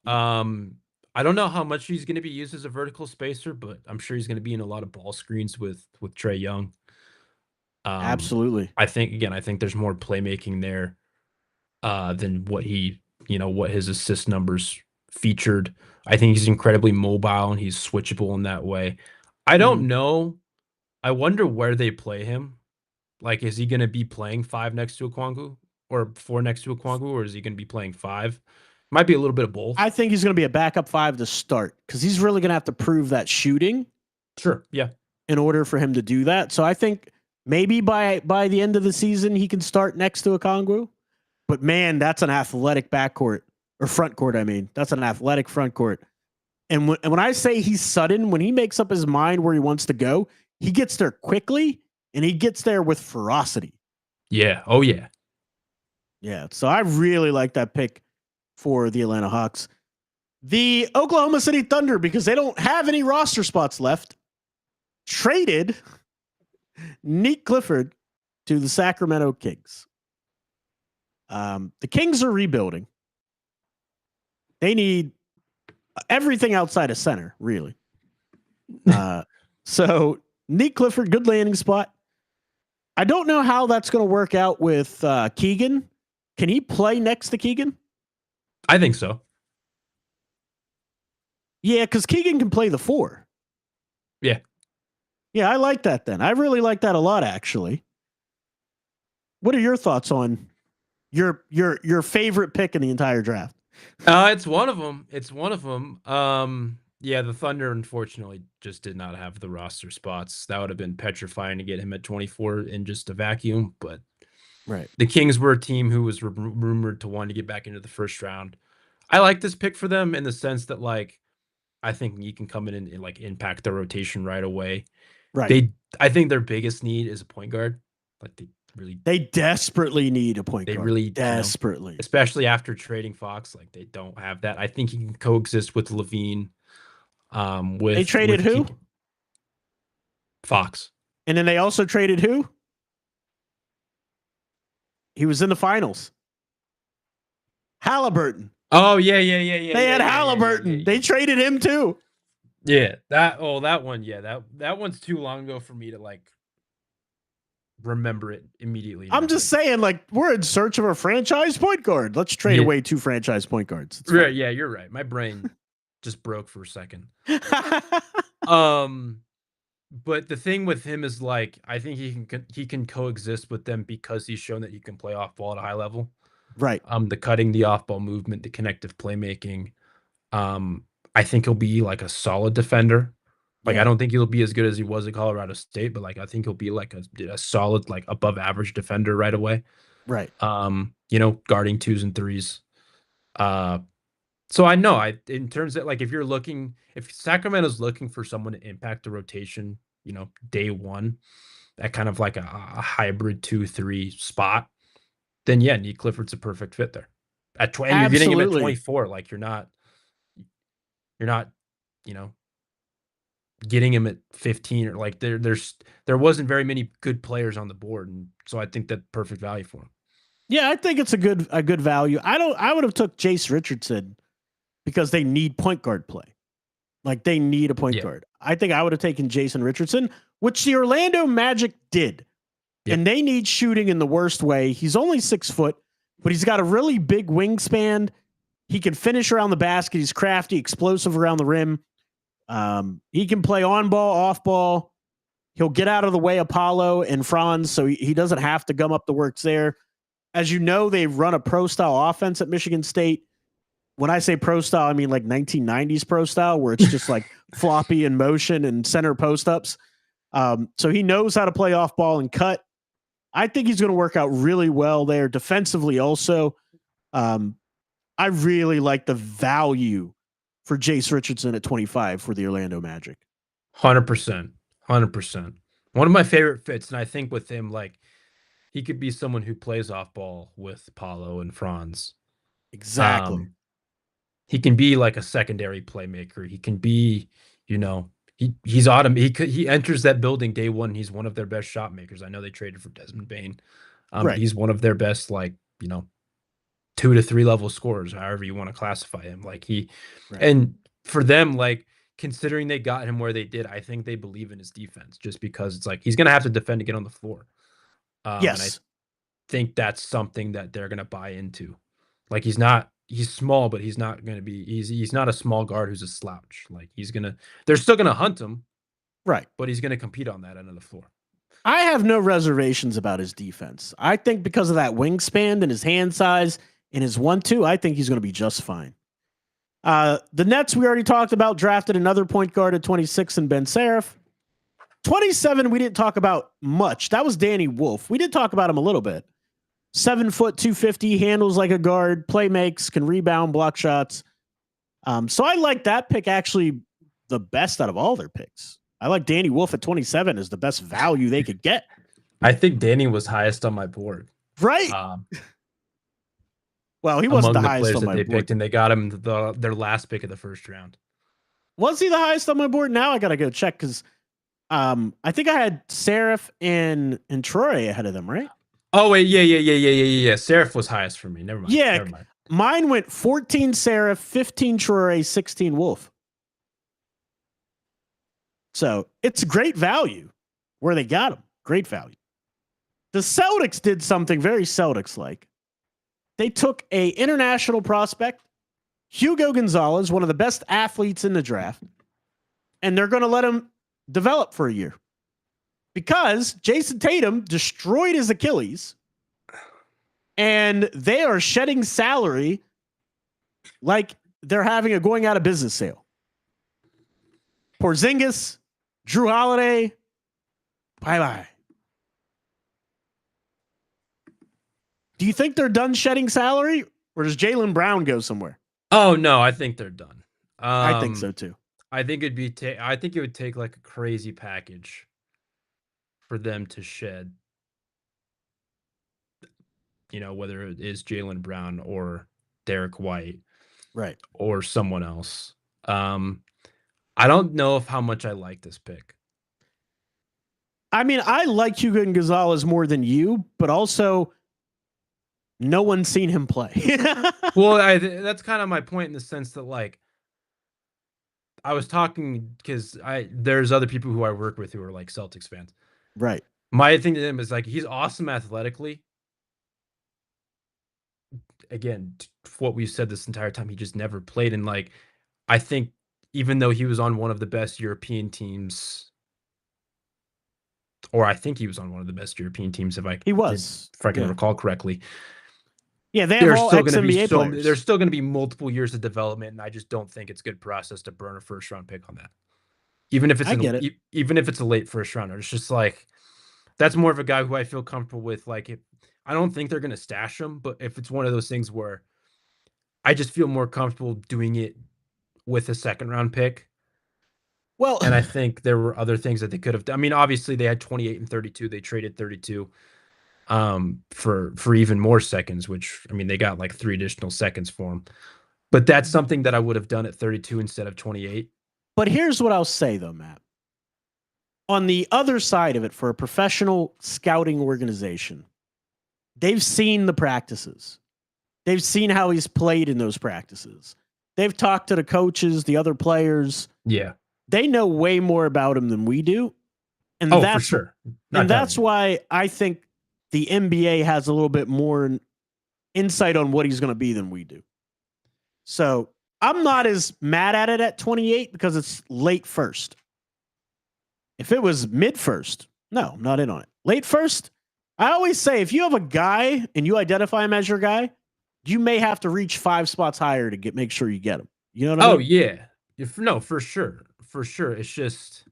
I don't know how much he's going to be used as a vertical spacer, but I'm sure he's going to be in a lot of ball screens with Trae Young. Absolutely. I think there's more playmaking there than what his assist numbers featured. I think he's incredibly mobile and he's switchable in that way. I don't know. I wonder where they play him. Like, is he going to be playing 5 next to Okongwu or 4 next to Okongwu, or is he going to be playing 5? Might be a little bit of both. I think he's going to be a backup 5 to start because he's really going to have to prove that shooting. Sure. Yeah. In order for him to do that. So I think maybe by the end of the season, he can start next to Okongwu. But man, that's an athletic backcourt or front court. I mean, that's an athletic front court. And when I say he's sudden, when he makes up his mind where he wants to go, he gets there quickly and he gets there with ferocity. Yeah. Oh, yeah. Yeah. So I really like that pick for the Atlanta Hawks. The Oklahoma City Thunder, because they don't have any roster spots left, traded Nick Clifford to the Sacramento Kings. The Kings are rebuilding. They need everything outside of center, really. So Nick Clifford, good landing spot. I don't know how that's going to work out with Keegan. Can he play next to Keegan? I think so. Yeah, because Keegan can play the 4. Yeah. Yeah, I like that then. I really like that a lot, actually. What are your thoughts on your favorite pick in the entire draft? It's one of them. Yeah, the Thunder unfortunately just did not have the roster spots. That would have been petrifying to get him at 24 in just a vacuum, but right. The Kings were a team who was rumored to want to get back into the first round. I like this pick for them in the sense that, like, I think you can come in and like impact the rotation right away. Right. I think their biggest need is a point guard. Like they desperately need a point guard. They really desperately, especially after trading Fox. Like they don't have that. I think he can coexist with Levine. They traded who? Fox. And then they also traded who? He was in the finals. Halliburton. Oh yeah. They had Halliburton. Yeah. They traded him too. Yeah, that one. Yeah, that one's too long ago for me to like remember it immediately. I'm just saying, like, we're in search of a franchise point guard. Let's trade away 2 franchise point guards. Right? Yeah, you're right. My brain just broke for a second. But the thing with him is, like, I think he can coexist with them because he's shown that he can play off ball at a high level. Right. The cutting, the off ball movement, the connective playmaking. I think he'll be like a solid defender. Like, I don't think he'll be as good as he was at Colorado State, but like I think he'll be like a solid, like above average defender right away. Right. Guarding 2s and 3s. So I know in terms of like if Sacramento's looking for someone to impact the rotation, day one, at kind of like a hybrid 2-3 spot, then yeah, Nick Clifford's a perfect fit there. And you're getting him at 24. Like you're not, getting him at 15 or like there wasn't very many good players on the board, and so I think that perfect value for him. Yeah, I think it's a good value. I would have took Jace Richardson because they need point guard play. Like they need a point guard. I think I would have taken Jason Richardson, which the Orlando Magic did. Yep. And they need shooting in the worst way. He's only 6 foot, but he's got a really big wingspan. He can finish around the basket. He's crafty, explosive around the rim. He can play on ball, off ball. He'll get out of the way of Paolo and Franz, so he doesn't have to gum up the works there. As you know, they run a pro-style offense at Michigan State. When I say pro-style, I mean like 1990s pro-style, where it's just like floppy in motion and center post-ups. So he knows how to play off ball and cut. I think he's going to work out really well there. Defensively also, I really like the value for Jace Richardson at 25 for the Orlando Magic. 100%. 100%. One of my favorite fits, and I think with him, like, he could be someone who plays off ball with Paolo and Franz. Exactly. He can be like a secondary playmaker. He can be, he's he enters that building day one. He's one of their best shot makers. I know they traded for Desmond Bane. Right. He's one of their best, 2 to 3 level scorers, however you want to classify him. And for them, considering they got him where they did, I think they believe in his defense just because it's he's going to have to defend to get on the floor. Yes. And I think that's something that they're going to buy into. He's small, but he's not going to be, he's not a small guard who's a slouch. They're still going to hunt him. Right. But he's going to compete on that end of the floor. I have no reservations about his defense. I think because of that wingspan and his hand size and his 1-2, I think he's going to be just fine. The Nets, we already talked about, drafted another point guard at 26 in Ben Seraph. 27, we didn't talk about much. That was Danny Wolf. We did talk about him a little bit. 7 foot, 250, handles like a guard, play makes, can rebound, block shots. So I like that pick actually the best out of all their picks. I like Danny Wolf at 27 as the best value they could get. I think Danny was highest on my board. Right. Well, he wasn't the highest on my board. Picked, and they got him their last pick of the first round. Was he the highest on my board? Now I got to go check because I think I had Seraph and Troy ahead of them, right? Oh, wait. Yeah. Seraph was highest for me. Never mind. Yeah. Never mind. Mine went 14 Seraph, 15 Troy, 16 Wolf. So it's great value where they got him. Great value. The Celtics did something very Celtics-like. They took a international prospect, Hugo Gonzalez, one of the best athletes in the draft, and they're going to let him develop for a year because Jason Tatum destroyed his Achilles, and they are shedding salary like they're having a going out of business sale. Porzingis, Drew Holiday, bye-bye. Do you think they're done shedding salary, or does Jaylen Brown go somewhere? Oh no, I think they're done. I think so too. I think I think it would take like a crazy package for them to shed. Whether it is Jaylen Brown or Derek White, right, or someone else. I don't know how much I like this pick. I mean, I like Hugo Gonzalez more than you, but also no one's seen him play. Well, that's kind of my point in the sense that I was talking because there's other people who I work with who are like Celtics fans. Right. My thing to them is he's awesome athletically. Again, what we've said this entire time, he just never played. And I think even though he was on one of the best European teams, or I think he was on one of the best European teams, if I can recall correctly. Yeah, they have all ex-NBA players. There's still going to be multiple years of development, and I just don't think it's good process to burn a first-round pick on that. Even if it's a late first rounder, it's just that's more of a guy who I feel comfortable with. I don't think they're going to stash him, but if it's one of those things where I just feel more comfortable doing it with a second-round pick. Well, and I think there were other things that they could have done. I mean, obviously they had 28 and 32. They traded 32 for even more seconds, which, I mean, they got 3 additional seconds for him. But that's something that I would have done at 32 instead of 28. But here's what I'll say, though, Matt. on the other side of it, for a professional scouting organization, they've seen the practices. They've seen how he's played in those practices. They've talked to the coaches, the other players. Yeah. They know way more about him than we do. And For sure. That's why I think the NBA has a little bit more insight on what he's going to be than we do. So I'm not as mad at it at 28 because it's late first. If it was mid first, no, I'm not in on it. Late first, I always say if you have a guy and you identify him as your guy, you may have to reach 5 spots higher to make sure you get him. You know what I mean? Yeah. No, for sure. For sure. It's just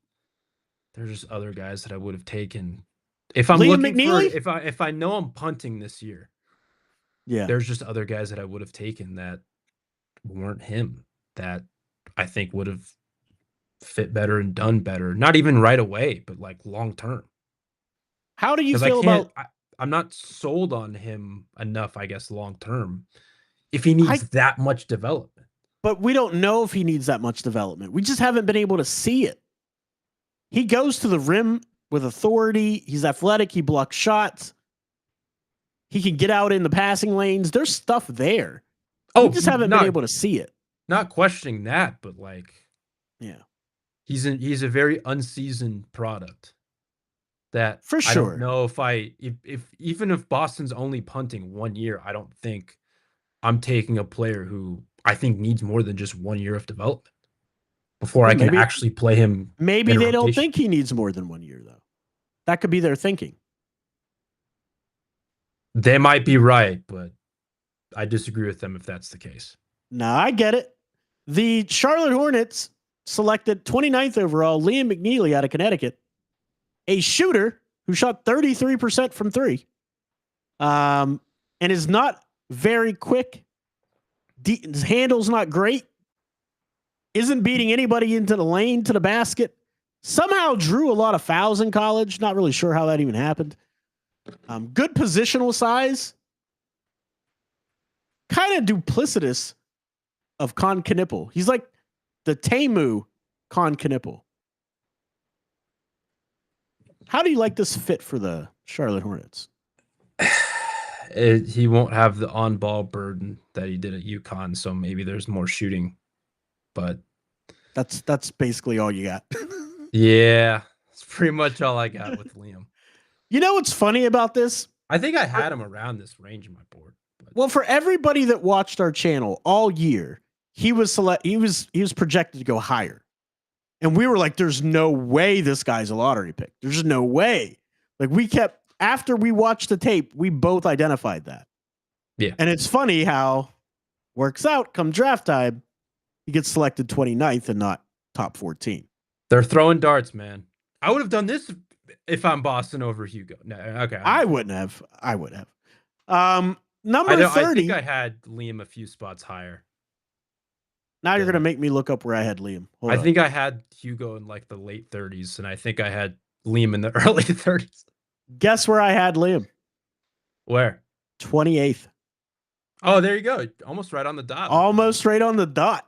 there's just other guys that I would have taken. If I'm Liam looking McNeely? for if I know I'm punting this year, Yeah. there's just other guys that I would have taken that weren't him that I think would have fit better and done better. Not even right away, but like long term. How do you Because feel about I'm not sold on him enough, I guess, long term, if he needs that much development. But we don't know if he needs that much development. We just haven't been able to see it. He goes to the rim with authority. He's athletic. He blocks shots. He can get out in the passing lanes. There's stuff there. We just haven't been able to see it. Not questioning that, but like, yeah, he's a very unseasoned product. That for sure. I don't know if even if Boston's only punting 1 year, I don't think I'm taking a player who I think needs more than just 1 year of development before I can actually play him. Maybe they don't think he needs more than 1 year, though. That could be their thinking. They might be right, but I disagree with them if that's the case. No, I get it. The Charlotte Hornets selected 29th overall Liam McNeely out of Connecticut, a shooter who shot 33% from three, and is not very quick. His handle's not great. Isn't beating anybody into the lane to the basket. Somehow drew a lot of fouls in college. Not really sure how that even happened. Good positional size. Kind of duplicitous of Con Knipple. He's like the Temu Con Knipple. How do you like this fit for the Charlotte Hornets? He won't have the on-ball burden that he did at UConn, so maybe there's more shooting. But that's basically all you got. Yeah, it's pretty much all I got with Liam. You know what's funny about this? I think I had him around this range in my board. But. Well, for everybody that watched our channel all year, he was projected to go higher. And we were like, there's no way this guy's a lottery pick. There's no way. Like after we watched the tape, we both identified that. Yeah. And it's funny how works out come draft time, he gets selected 29th and not top 14. They're throwing darts, man. I would have done this if I'm Boston over Hugo. No, okay. I wouldn't have. Number 30. I think I had Liam a few spots higher. Now you're going to make me look up where I had Liam. I think I had Hugo in like the late 30s, and I think I had Liam in the early 30s. Guess where I had Liam? Where? 28th. Oh, there you go. Almost right on the dot. Almost right on the dot.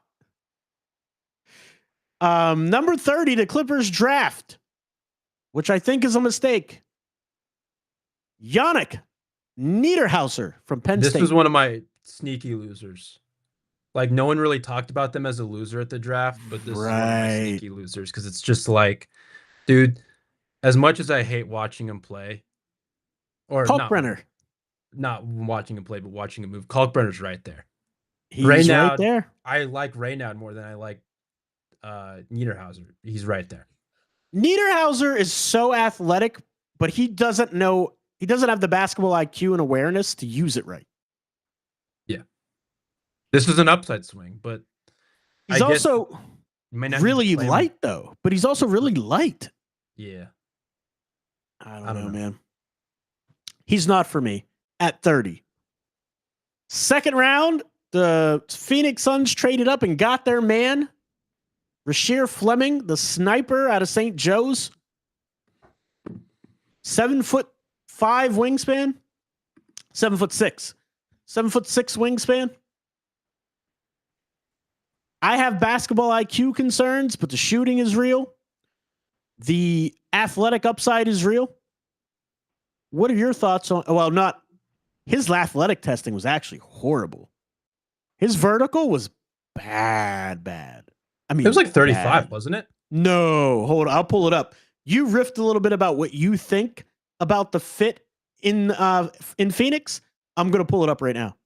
Number 30, the Clippers draft, which I think is a mistake. Yannick Niederhauser from Penn State. This was one of my sneaky losers. Like, no one really talked about them as a loser at the draft, but this is one of my sneaky losers because it's just like, dude, as much as I hate watching him play, or Kalkbrenner. Not watching him play, but watching him move. Kalkbrenner's right there. He's right there. I like Raynaud more than I like Niederhauser. He's right there. Niederhauser is so athletic, but he doesn't have the basketball IQ and awareness to use it right. Yeah. This is an upside swing, but he's also really light, though. But he's also really light. Yeah. I don't know, man. He's not for me at 30. Second round, the Phoenix Suns traded up and got their man, Rasheer Fleming, the sniper out of St. Joe's. 7'5" wingspan. 7'6". 7'6" wingspan. I have basketball IQ concerns, but the shooting is real. The athletic upside is real. What are your thoughts on? Well, not his athletic testing was actually horrible. His vertical was bad. I mean, It was like 35, bad. wasn't it? No, hold on. I'll pull it up. You riffed a little bit about what you think about the fit in Phoenix. I'm going to pull it up right now.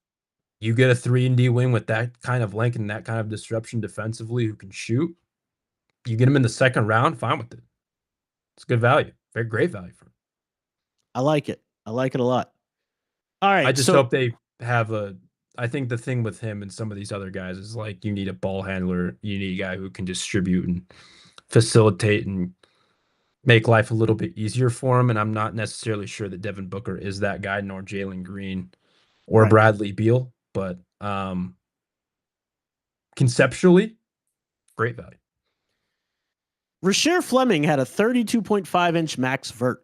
You get a 3-and-D wing with that kind of length and that kind of disruption defensively who can shoot. You get him in the second round, fine with it. It's good value. Very great value for him. I like it. I like it a lot. All right. I just hope they have I think the thing with him and some of these other guys is like you need a ball handler. You need a guy who can distribute and facilitate and make life a little bit easier for him. And I'm not necessarily sure that Devin Booker is that guy, nor Jalen Green or Bradley Beal. But conceptually, great value. Rasheer Fleming had a 32.5-inch max vert,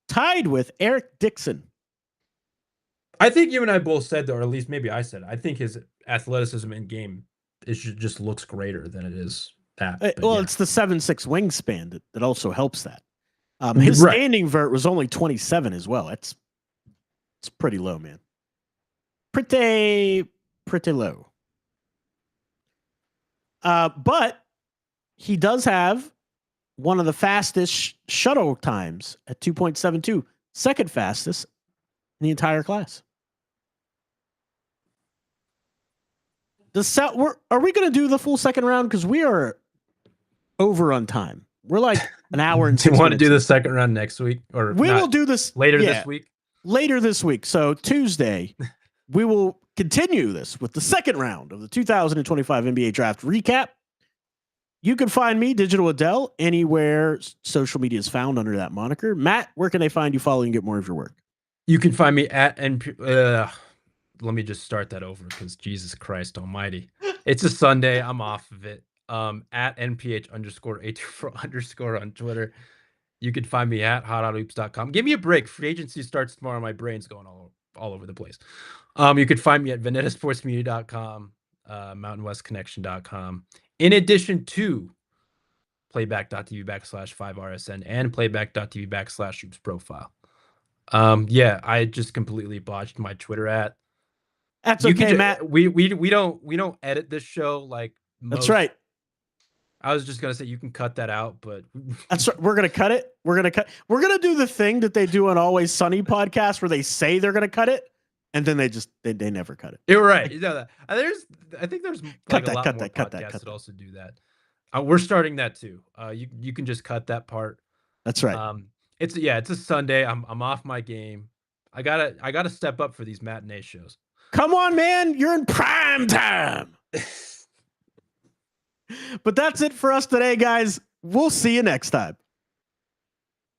tied with Eric Dixon. I think you and I both said, or at least maybe I said, I think his athleticism in game just looks greater than it is that. Well, it's the 7'6" wingspan that also helps that. His standing vert was only 27 as well. It's pretty low, man. Pretty low. But he does have one of the fastest shuttle times at 2.72, second fastest in the entire class. Are we going to do the full second round? Because we are over on time. We're like an hour and 6 minutes. Do you want to do the second round next week? Or we will do this later this week? Later this week. So Tuesday, we will continue this with the second round of the 2025 NBA Draft Recap. You can find me, Digital Adel, anywhere social media is found under that moniker. Matt, where can they find you, follow, and get more of your work? You can find me at let me just start that over because Jesus Christ almighty. It's a Sunday. I'm off of it. At NPH_A24_ on Twitter. You can find me at hotouthoops.com. Give me a break. Free agency starts tomorrow. My brain's going all over the place. You can find me at VenettaSportsMedia.com, MountainWestConnection.com. In addition to playback.tv/5RSN and playback.tv/Hoops profile. Yeah, I just completely botched my Twitter at. That's okay, Matt. We don't edit this show like most. That's right. I was just gonna say you can cut that out, but that's right. We're gonna cut it. We're gonna do the thing that they do on Always Sunny podcast where they say they're gonna cut it, and then they never cut it. You're right. You know that. I think there's like a lot more podcasts that also do that. We're starting that too. You can just cut that part. That's right. It's a Sunday. I'm off my game. I gotta step up for these matinee shows. Come on, man. You're in prime time. But that's it for us today, guys. We'll see you next time.